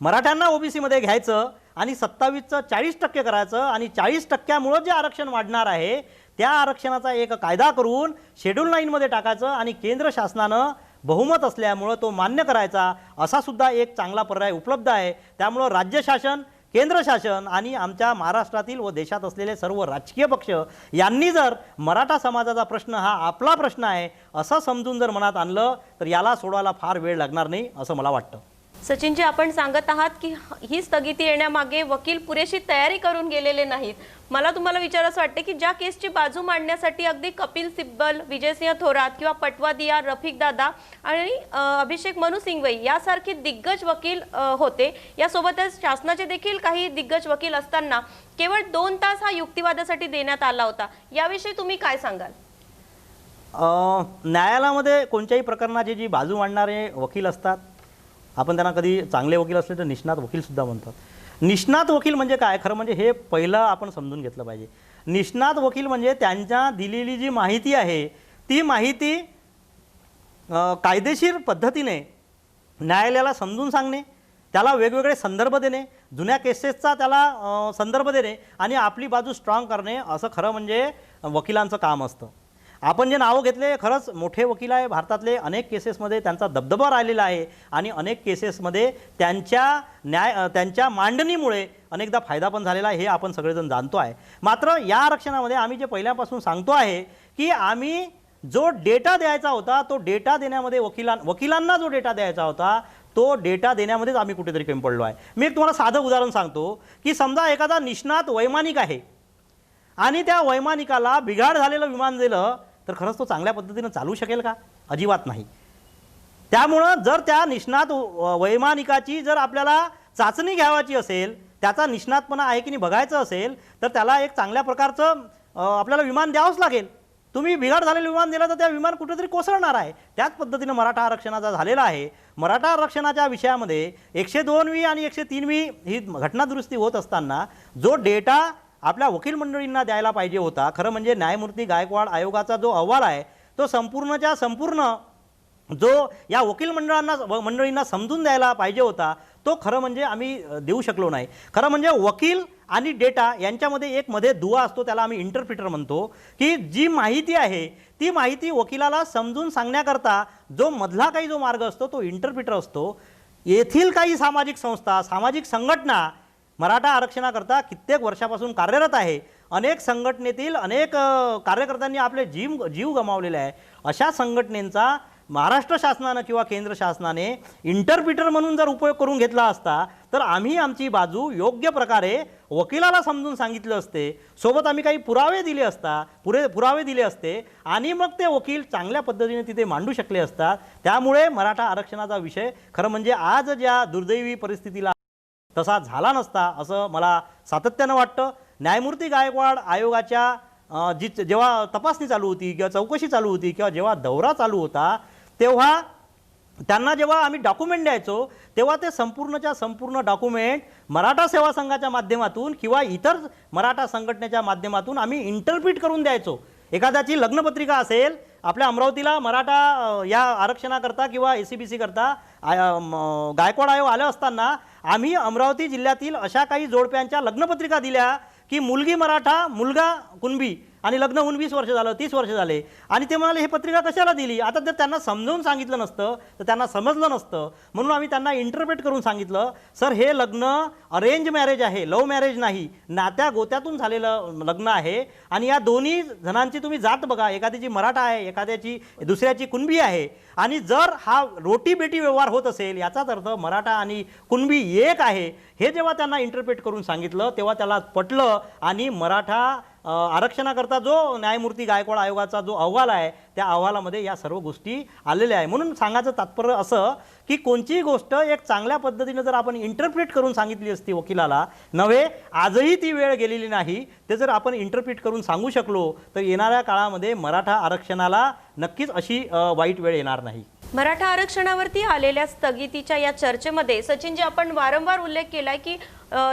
मराठ्यांना ओबीसीमध्ये घ्यायचं आणि 27चं 40% करायचं आणि 40%मुळे जे आरक्षण वाढणार आहे त्या आरक्षणाचा एक कायदा करून शेड्यूल 9मध्ये टाकायचं आणि केंद्र शासनानं बहुमत असल्यामुळं तो मान्य करायचा, असा सुद्धा एक चांगला पर्याय उपलब्ध आहे. त्यामुळं राज्य शासन, केंद्र शासन आणि आमच्या महाराष्ट्रातील व देशात असलेले सर्व राजकीय पक्ष यांनी जर मराठा समाजाचा प्रश्न हा आपला प्रश्न आहे असं समजून जर मनात आणलं तर याला सोडवायला फार वेळ लागणार नाही असं मला वाटतं. सचिनजी, आपण सांगत आहात की ही स्थगिती येण्यामागे वकील पुरेशी तयारी करून गेलेले नाहीत. मला तुम्हाला विचारायचं वाटते की ज्या केसची बाजू मांडण्यासाठी अगदी कपिल सिब्बल, विजयसिंह थोरात किंवा पटवादिया, रफिक दादा आणि अभिषेक मनु सिंघवी यासारखे दिग्गज वकील होते, यासोबतच शासनाचे देखील काही दिग्गज वकील असताना केवळ 2 तास हा युक्तिवादासाठी देण्यात आला होता, याविषयी तुम्ही काय सांगाल? न्यायालयामध्ये कोणत्याही प्रकरणाची जी बाजू मांडणारे वकील असतात, आपण त्यांना कधी चांगले वकील असले तर निष्णात वकीलसुद्धा म्हणतात. निष्णात वकील म्हणजे काय, खरं म्हणजे हे पहिलं आपण समजून घेतलं पाहिजे. निष्णात वकील म्हणजे त्यांच्या दिलेली जी माहिती आहे ती माहिती कायदेशीर पद्धतीने न्यायालयाला समजून सांगणे, त्याला वेगवेगळे संदर्भ देणे, जुन्या केसेसचा त्याला संदर्भ देणे आणि आपली बाजू स्ट्रॉंग करणे, असं खरं म्हणजे वकिलांचं काम असतं. आपण जे नावं घेतले खरंच मोठे वकील आहे भारतातले, अनेक केसेसमध्ये त्यांचा दबदबा राहिलेला आहे आणि अनेक केसेसमध्ये त्यांच्या मांडणीमुळे अनेकदा फायदा पण झालेला आहे, हे आपण सगळेजण जाणतो आहे. मात्र या आरक्षणामध्ये आम्ही जे पहिल्यापासून सांगतो आहे की आम्ही जो डेटा द्यायचा होता तो डेटा देण्यामध्ये वकिलांना जो डेटा द्यायचा होता तो डेटा देण्यामध्येच आम्ही कुठेतरी कमी पडलो आहे. मी एक तुम्हाला साधं उदाहरण सांगतो की समजा एखादा निष्णात वैमानिक आहे आणि त्या वैमानिकाला बिघाड झालेलं विमान दिलं तर खरंच तो चांगल्या पद्धतीनं चालू शकेल का? अजिबात नाही. त्यामुळं जर त्या निष्णात वैमानिकाची जर आपल्याला चाचणी घ्यावायची असेल, त्याचा निष्णातपणा आहे की नाही बघायचं असेल तर त्याला एक चांगल्या प्रकारचं आपल्याला विमान द्यावंच लागेल. तुम्ही बिघाड झालेलं विमान दिलं तर त्या विमान कुठेतरी कोसळणार आहे. त्याच पद्धतीनं मराठा आरक्षणाचा झालेला आहे. मराठा आरक्षणाच्या विषयामध्ये 102वी आणि 103वी ही घटनादुरुस्ती होत असताना जो डेटा आपल्या वकील मंडळींना द्यायला पाहिजे होता, खरं म्हणजे न्यायमूर्ती गायकवाड आयोगाचा जो अहवाल आहे तो संपूर्णच्या संपूर्ण जो या वकील मंडळींना समजून द्यायला पाहिजे होता तो खरं म्हणजे आम्ही देऊ शकलो नाही. खरं म्हणजे वकील आणि डेटा यांच्यामध्ये एक मध्ये दुवा असतो, त्याला आम्ही इंटरप्रिटर म्हणतो, की जी माहिती आहे ती माहिती वकिलाला समजून सांगण्याकरता जो मधला काही जो मार्ग असतो तो इंटरप्रिटर असतो. येथील काही सामाजिक संस्था, सामाजिक संघटना मराठा आरक्षणाकरता कित्येक वर्षापासून कार्यरत आहे. अनेक संघटनेतील अनेक कार्यकर्त्यांनी आपले जीव गमावलेले आहे. अशा संघटनेचा महाराष्ट्र शासनाने किंवा केंद्र शासनाने इंटरप्रिटर म्हणून जर उपयोग करून घेतला असता तर आम्ही आमची बाजू योग्य प्रकारे वकिलाला समजून सांगितलं असते, सोबत आम्ही काही पुरावे दिले असते आणि मग ते वकील चांगल्या पद्धतीने तिथे मांडू शकले असतात. त्यामुळे मराठा आरक्षणाचा विषय खरं म्हणजे आज ज्या दुर्दैवी परिस्थितीला तसा झाला नसता असं मला सातत्यानं वाटतं. न्यायमूर्ती गायकवाड आयोगाच्या जेव्हा तपासणी चालू होती किंवा चौकशी चालू होती किंवा जेव्हा दौरा चालू होता तेव्हा त्यांना जेव्हा आम्ही डॉक्युमेंट द्यायचो तेव्हा ते संपूर्णच्या संपूर्ण डॉक्युमेंट मराठा सेवा संघाच्या माध्यमातून किंवा इतर मराठा संघटनेच्या माध्यमातून आम्ही इंटरप्रिट करून द्यायचो. एखाद्याची लग्नपत्रिका असेल, आपल्या अमरावतीला मराठा या आरक्षणाकरता किंवा ACBC करता गायकवाड आयोग आलं असताना आम्ही अमरावती जिल्ह्यातील अशा काही जोडप्यांच्या लग्नपत्रिका दिल्या की मुलगी मराठा, मुलगा कुणबी आणि लग्न होऊन 20 वर्ष झालं, 30 वर्ष झाले आणि ते म्हणाले हे पत्रिका कशाला दिली. आता जर त्यांना समजावून सांगितलं नसतं तर त्यांना समजलं नसतं, म्हणून आम्ही त्यांना इंटरप्रेट करून सांगितलं, सर हे लग्न अरेंज मॅरेज आहे, लव्ह मॅरेज नाही, नात्या गोत्यातून झालेलं लग्न आहे आणि या दोन्ही जणांची तुम्ही जात बघा, एखाद्याची मराठा आहे, एखाद्याची दुसऱ्याची कुणबी आहे आणि जर हा रोटी बेटी व्यवहार होत असेल याचाच अर्थ मराठा आणि कुणबी एक आहे. हे जेव्हा त्यांना इंटरप्रेट करून सांगितलं तेव्हा त्याला पटलं आणि मराठा आरक्षणाकरता जो न्यायमूर्ती गायकवाड आयोगाचा जो अहवाल आहे त्या अहवालामध्ये या सर्व गोष्टी आलेल्या आहे. म्हणून सांगायचं तात्पर्य असं की कोणतीही गोष्ट एक चांगल्या पद्धतीने जर आपण इंटरप्रेट करून सांगितली असती वकिलाला नव्हे, आजही ती वेळ गेलेली नाही, ते जर आपण इंटरप्रेट करून सांगू शकलो तर येणाऱ्या काळामध्ये मराठा आरक्षणाला नक्कीच अशी वाईट वेळ येणार नाही. मराठा आरक्षणावरती आलेल्या स्थगितीच्या या चर्चेमध्ये सचिनजी आपण वारंवार उल्लेख केलाय की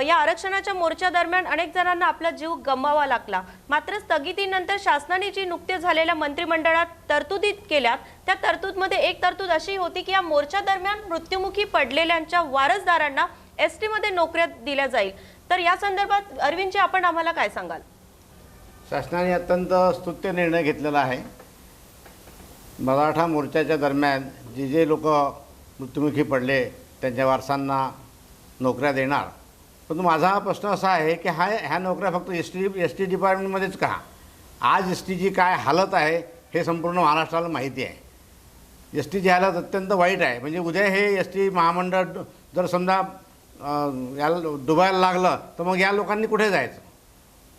या आरक्षणाच्या मोर्चा दरम्यान अनेक जणांना आपला जीव गमवावा लागला. मात्र स्थगितीनंतर शासनाने जी नुकत्याच झालेल्या मंत्रिमंडळात तरतुदी केल्यात त्या तरतूदमध्ये एक तरतूद अशी होती की या मोर्चा दरम्यान मृत्युमुखी पडलेल्यांच्या वारसदारांना ST मध्ये नोकऱ्या दिल्या जाईल. तर या संदर्भात अरविंदजी आपण आम्हाला काय सांगाल? शासनाने अत्यंत स्तुत्य निर्णय घेतलेला आहे. मराठा मोर्चाच्या दरम्यान जे लोक मृत्युमुखी पडले त्यांच्या वारसांना नोकऱ्या देणार. परंतु माझा प्रश्न असा आहे की ह्या नोकऱ्या फक्त एस टी डिपार्टमेंटमध्येच का? आज STची काय हालत आहे हे संपूर्ण महाराष्ट्राला माहिती आहे. STची हालत अत्यंत वाईट आहे. म्हणजे उद्या हे ST महामंडळ जर समजा याला डुबायला लागलं तर मग या लोकांनी कुठे जायचं?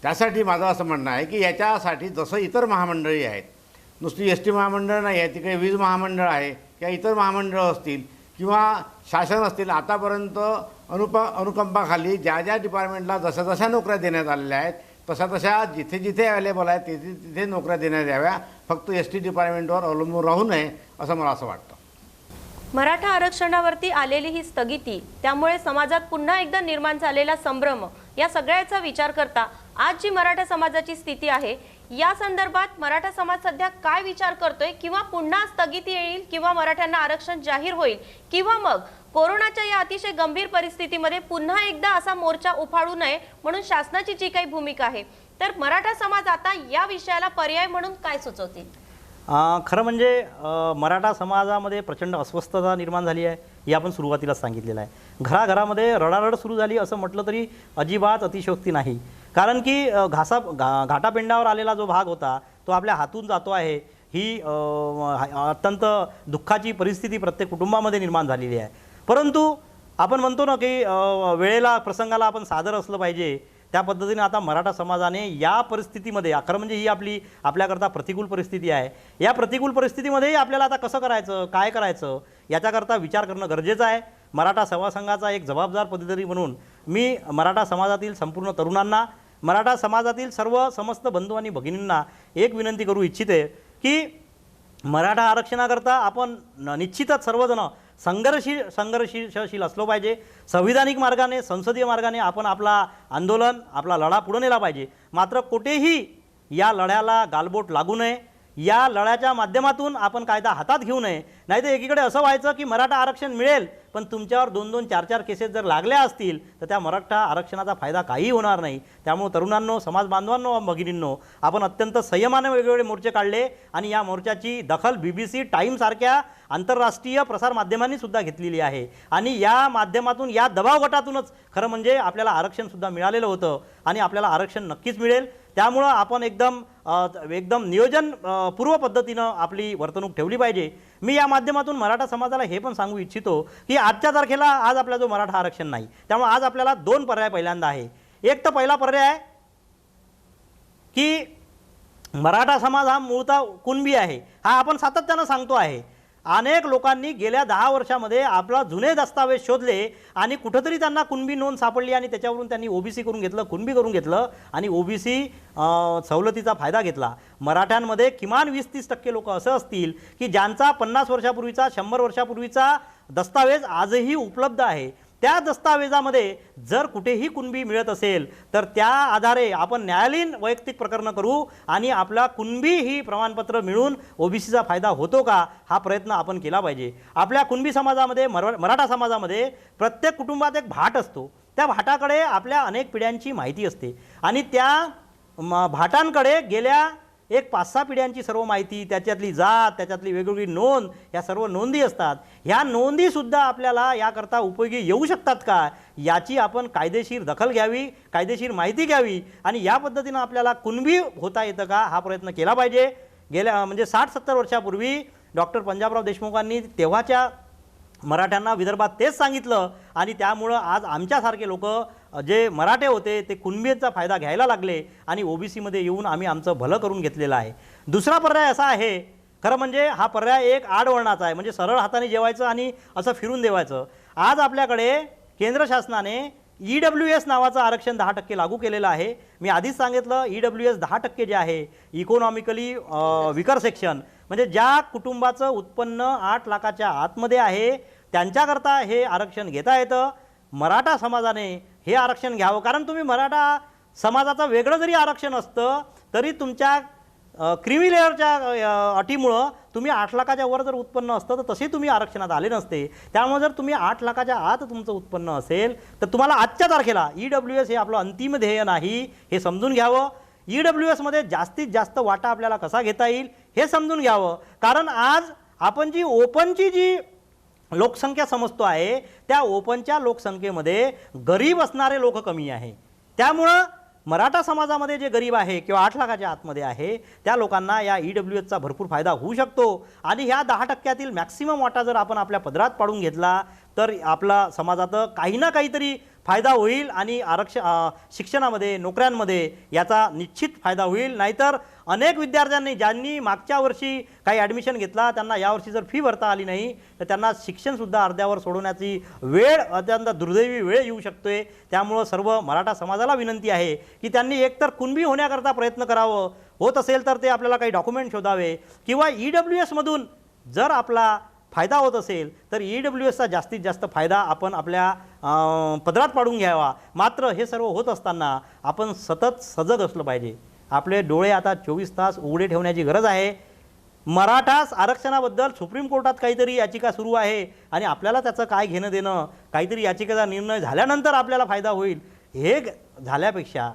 त्यासाठी माझं असं म्हणणं आहे की याच्यासाठी जसं इतर महामंडळी आहेत, नुसती ST महामंडळ नाही आहे, तिकडे वीज महामंडळ आहे किंवा इतर महामंडळं असतील किंवा शासन असतील, आतापर्यंत अनुकंपाखाली ज्या डिपार्टमेंटला जशा नोकऱ्या देण्यात आलेल्या आहेत तशा जिथे अवेलेबल आहेत तिथे नोकऱ्या देण्यात याव्या. फक्त ST डिपार्टमेंटवर अवलंबून राहू नये असं मला असं वाटतं. मराठा आरक्षणावरती आलेली ही स्थगिती त्यामुळे समाजात पुन्हा एकदा निर्माण झालेला संभ्रम या सगळ्याचा विचार करता आज जी मराठा समाजाची स्थिती आहे या संदर्भात मराठा समाज सध्या काय विचार करतोय, किंवा पुन्हा स्थगिती येईल किंवा मराठ्यांना आरक्षण जाहीर होईल किंवा मग कोरोनाच्या या अतिशय गंभीर परिस्थितीमध्ये पुन्हा एकदा असा मोर्चा उफाळू नये म्हणून शासनाची जी काही भूमिका आहे तर मराठा समाज आता या विषयाला पर्याय म्हणून काय सुचवतील? खरं म्हणजे मराठा समाजामध्ये प्रचंड अस्वस्थता निर्माण झाली आहे. हे आपण सुरुवातीलाच सांगितलेलं आहे. घराघरामध्ये रडारड सुरू झाली असं म्हटलं तरी अजिबात अतिशयोक्ती नाही. कारण की घाटापिंडावर आलेला जो भाग होता तो आपल्या हातून जातो आहे, ही अत्यंत दुःखाची परिस्थिती प्रत्येक कुटुंबामध्ये निर्माण झालेली आहे. परंतु आपण म्हणतो ना की वेळेला प्रसंगाला आपण सादर असलं पाहिजे, त्या पद्धतीने आता मराठा समाजाने या परिस्थितीमध्ये, खरं म्हणजे ही आपल्याकरता प्रतिकूल परिस्थिती आहे, या प्रतिकूल परिस्थितीमध्येही आपल्याला आता कसं करायचं, काय करायचं याच्याकरता विचार करणं गरजेचं आहे. मराठा सेवा संघाचा एक जबाबदार पद्धती म्हणून मी मराठा समाजातील संपूर्ण तरुणांना, मराठा समाजातील सर्व समस्त बंधू आणि भगिनींना एक विनंती करू इच्छिते की मराठा आरक्षणाकरता आपण निश्चितच सर्वजण संघर्षशील असलो पाहिजे. संविधानिक मार्गाने, संसदीय मार्गाने आपण आपला आंदोलन, आपला लढा पुढे नेला पाहिजे. मात्र कुठेही या लढ्याला गालबोट लागू नये, या लढ्याच्या माध्यमातून आपण कायदा हातात घेऊ नये. नाहीतर एकीकडे असं व्हायचं की मराठा आरक्षण मिळेल, पण तुमच्यावर 2-2, 4-4 केसेस जर लागल्या असतील तर त्या मराठा आरक्षणाचा फायदा काही होणार नाही. त्यामुळे तरुणांनो, समाज बांधवांनो, भगिनींनो, आपण अत्यंत संयमाने वेगवेगळे मोर्चे काढले आणि या मोर्चाची दखल BBC, टाईमसारख्या आंतरराष्ट्रीय प्रसारमाध्यमांनी सुद्धा घेतलेली आहे. आणि या माध्यमातून, या दबाव गटातूनच खरं म्हणजे आपल्याला आरक्षणसुद्धा मिळालेलं होतं आणि आपल्याला आरक्षण नक्कीच मिळेल. त्यामुळं आपण एकदम नियोजन पूर्व पद्धतीनं आपली वर्तणूक ठेवली पाहिजे. मी या माध्यमातून मराठा समाजाला हे पण सांगू इच्छितो की आजच्या तारखेला आज आपला जो मराठा आरक्षण नाही, त्यामुळे आज आपल्याला 2 पर्याय पहिल्यांदा आहे. एक तर पहिला पर्याय आहे की मराठा समाज हा मूळतः कुणबी आहे, हा आपण सातत्यानं सांगतो आहे. अनेक लोकांनी गेल्या 10 वर्षामध्ये आपला जुने दस्तावेज शोधले आणि कुठंतरी त्यांना कुणबी नोंद सापडली आणि त्याच्यावरून त्यांनी OBC करून घेतलं, कुणबी करून घेतलं आणि OBC सवलतीचा फायदा घेतला. मराठ्यांमध्ये किमान 20-30% लोक असं असतील की ज्यांचा 50 वर्षापूर्वीचा, 100 वर्षापूर्वीचा दस्तावेज आजही उपलब्ध आहे. त्या दस्तावेजामध्ये जर कुठेही कुणबी मिळत असेल तर त्या आधारे आपण न्यायालयीन वैयक्तिक प्रकरण करू आणि आपला कुणबी ही प्रमाणपत्र मिळून OBCचा फायदा होतो का, हा प्रयत्न आपण केला पाहिजे. आपल्या कुणबी समाजामध्ये, मराठा समाजामध्ये प्रत्येक कुटुंबात एक भाट असतो. त्या भाटाकडे आपल्या अनेक पिढ्यांची माहिती असते आणि त्या भाटांकडे गेल्या 5-6 पिढ्यांची सर्व माहिती, त्याच्यातली जात, त्याच्यातली वेगवेगळी नोंद, या सर्व नोंदी असतात. ह्या नोंदीसुद्धा आपल्याला याकरता उपयोगी येऊ शकतात का, याची आपण कायदेशीर दखल घ्यावी, कायदेशीर माहिती घ्यावी आणि या पद्धतीनं आपल्याला कुणबी होता येतं का, हा प्रयत्न केला पाहिजे. गेल्या 60-70 वर्षापूर्वी डॉक्टर पंजाबराव देशमुखांनी तेव्हाच्या मराठ्यांना विदर्भात तेच सांगितलं आणि त्यामुळं आज आमच्यासारखे लोक जे मराठे होते ते कुणबीचा फायदा घ्यायला लागले आणि OBCमध्ये येऊन आम्ही आमचं भलं करून घेतलेलं आहे. दुसरा पर्याय असा आहे, खरं म्हणजे हा पर्याय एक आडवळणाचा आहे, म्हणजे सरळ हाताने जेवायचं आणि असं फिरून देवायचं. आज आपल्याकडे केंद्र शासनाने EWS नावाचं आरक्षण 10% लागू केलेलं आहे. मी आधीच सांगितलं, EWS 10% जे आहे, इकॉनॉमिकली विकर सेक्शन, म्हणजे ज्या कुटुंबाचं उत्पन्न 8 लाखाच्या आतमध्ये आहे त्यांच्याकरता हे आरक्षण घेता येतं. मराठा समाजाने हे आरक्षण घ्यावं, कारण तुम्ही मराठा समाजाचं वेगळं जरी आरक्षण असतं तरी तुमच्या क्रिमी लेअरच्या अटीमुळं तुम्ही 8 लाखाच्या वर जर उत्पन्न असतं तर तसे तुम्ही आरक्षणात आले नसते. त्यामुळे जर तुम्ही 8 लाखाच्या आत तुमचं उत्पन्न असेल तर तुम्हाला आजच्या तारखेला EWS हे आपलं अंतिम ध्येय नाही, हे समजून घ्यावं. EWSमध्ये जास्तीत जास्त वाटा आपल्याला कसा घेता येईल हे समजून घ्यावं. कारण आज आपण जी ओपनची जी लोकसंख्या समजतो आहे, त्या ओपनच्या लोकसंख्येमध्ये गरीब असणारे लोक कमी आहे. त्यामुळं मराठा समाजामध्ये जे गरीब आहे किंवा 8 लाखाच्या आतमध्ये आहे त्या लोकांना या EWSचा भरपूर फायदा होऊ शकतो आणि ह्या 10%तील मॅक्सिमम वाटा जर आपण आपल्या पदरात पाडून घेतला तर आपला समाजात काही ना काहीतरी फायदा होईल आणि शिक्षणामध्ये, नोकऱ्यांमध्ये याचा निश्चित फायदा होईल. नाहीतर अनेक विद्यार्थ्यांनी ज्यांनी मागच्या वर्षी काही ॲडमिशन घेतला त्यांना यावर्षी जर फी भरता आली नाही तर त्यांना शिक्षणसुद्धा अर्ध्यावर सोडवण्याची वेळ, अत्यंत दुर्दैवी वेळ येऊ शकतोय. त्यामुळं सर्व मराठा समाजाला विनंती आहे की त्यांनी एकतर कुणबी होण्याकरता प्रयत्न करावं, होत असेल तर ते आपल्याला काही डॉक्युमेंट शोधावे किंवा EWSमधून जर आपला फायदा होत असेल तर EWSचा जास्तीत जास्त फायदा आपण आपल्या पदरात पाडून घ्यावा. मात्र हे सर्व होत असताना आपण सतत सजग असलं पाहिजे. आपले डोळे आता 24 तास उघडे ठेवण्याची गरज आहे. मराठा आरक्षणाबद्दल सुप्रीम कोर्टात काहीतरी याचिका सुरू आहे आणि आपल्याला त्याचं काय घेणं देणं, काहीतरी याचिकेचा निर्णय झाल्यानंतर आपल्याला फायदा होईल हे झाल्यापेक्षा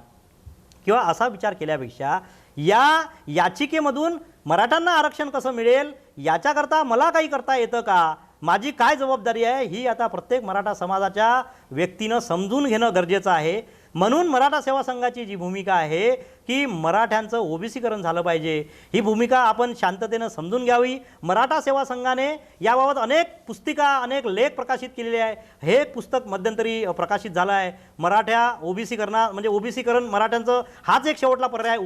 किंवा असा विचार केल्यापेक्षा या याचिकेमधून मराठ्यांना आरक्षण कसं मिळेल याच्याकरता मला काही करता येतं का, माझी काय जबाबदारी आहे ही आता प्रत्येक मराठा समाजाच्या व्यक्तीनं समजून घेणं गरजेचं आहे. म्हणून मराठा सेवा संघाची जी भूमिका आहे की मराठ्यांचं ओबीसीकरण झालं पाहिजे, ही भूमिका आपण शांततेनं समजून घ्यावी. मराठा सेवा संघाने याबाबत अनेक पुस्तिका, अनेक लेख प्रकाशित केलेले आहे. हे एक पुस्तक मध्यंतरी प्रकाशित झालं आहे, मराठा म्हणजे ओबीसीकरण मराठ्यांचं हाच एक शेवटला पर्याय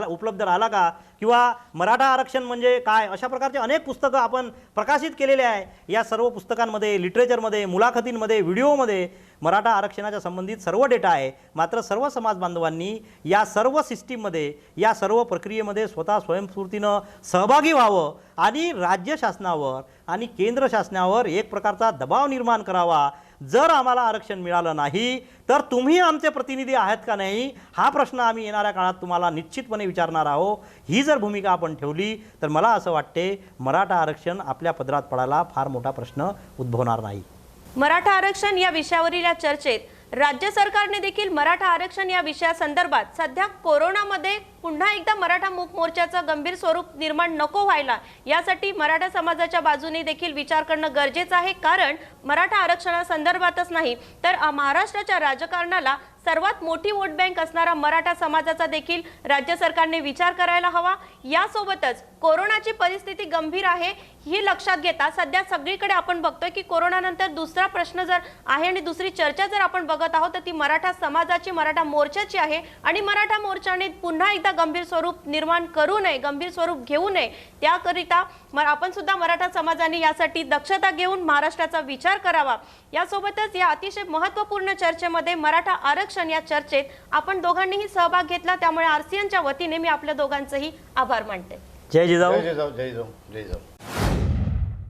उपलब्ध राहिला का, किंवा मराठा आरक्षण म्हणजे काय, अशा प्रकारचे अनेक पुस्तकं आपण प्रकाशित केलेले आहे. या सर्व पुस्तकांमध्ये, लिटरेचरमध्ये, मुलाखतींमध्ये, व्हिडिओमध्ये मराठा आरक्षणाच्या संबंधित सर्व डेटा आहे. मात्र सर्व समाज बांधवांनी या सर्व सिस्टीममध्ये, या सर्व प्रक्रियेमध्ये स्वतः स्वयंस्फूर्तीनं सहभागी व्हावं आणि राज्य शासनावर आणि केंद्र शासनावर एक प्रकारचा दबाव निर्माण करावा. जर आम्हाला आरक्षण मिळालं नाही तर तुम्ही आमचे प्रतिनिधी आहात का नाही, हा प्रश्न आम्ही येणाऱ्या काळात तुम्हाला निश्चितपणे विचारणार आहोत. ही जर भूमिका आपण ठेवली तर मला असं वाटते मराठा आरक्षण आपल्या पदरात पडायला फार मोठा प्रश्न उद्भवणार नाही. मराठा आरक्षण या विषयावरील या चर्चेत राज्य सरकारने देखील मराठा आरक्षण या विषयासंदर्भात सध्या कोरोनामध्ये पुन्हा एकदा मराठा मूक मोर्चाचं गंभीर स्वरूप निर्माण नको व्हायला यासाठी मराठा समाजाच्या बाजूने देखील विचार करणं गरजेचं आहे. कारण मराठा आरक्षणासंदर्भातच नाही तर महाराष्ट्राच्या राजकारणाला सर्वात मोठी वोट बँक असणारा मराठा समाजाचा देखील राज्य सरकारने विचार करायला हवा. यासोबतच कोरोनाची परिस्थिती गंभीर आहे ही लक्षात घेता सध्या सगळीकडे आपण बघतोय की कोरोनानंतर दुसरा प्रश्न जर आहे आणि दुसरी चर्चा जर आपण बघत आहोत तर ती मराठा समाजाची, मराठा मोर्चाची आहे. आणि मराठा मोर्चाने पुन्हा एकदा गंभीर स्वरूप निर्माण करू नये, गंभीर स्वरूप घेऊ नये, त्याकरिता आपण सुद्धा मराठा समाजाने यासाठी दक्षता घेऊन महाराष्ट्राचा विचार करावा. यासोबतच या अतिशय महत्त्वपूर्ण चर्चेमध्ये मराठा आरक्षण या चर्चेत आपण दोघांनीही सहभाग घेतला, त्यामुळे आरसीएनच्या वतीने मी आपल्या दोघांचेही आभार मानते. जय जिजाऊ. जय जिजाऊ, जय जिजाऊ, जय जिजाऊ.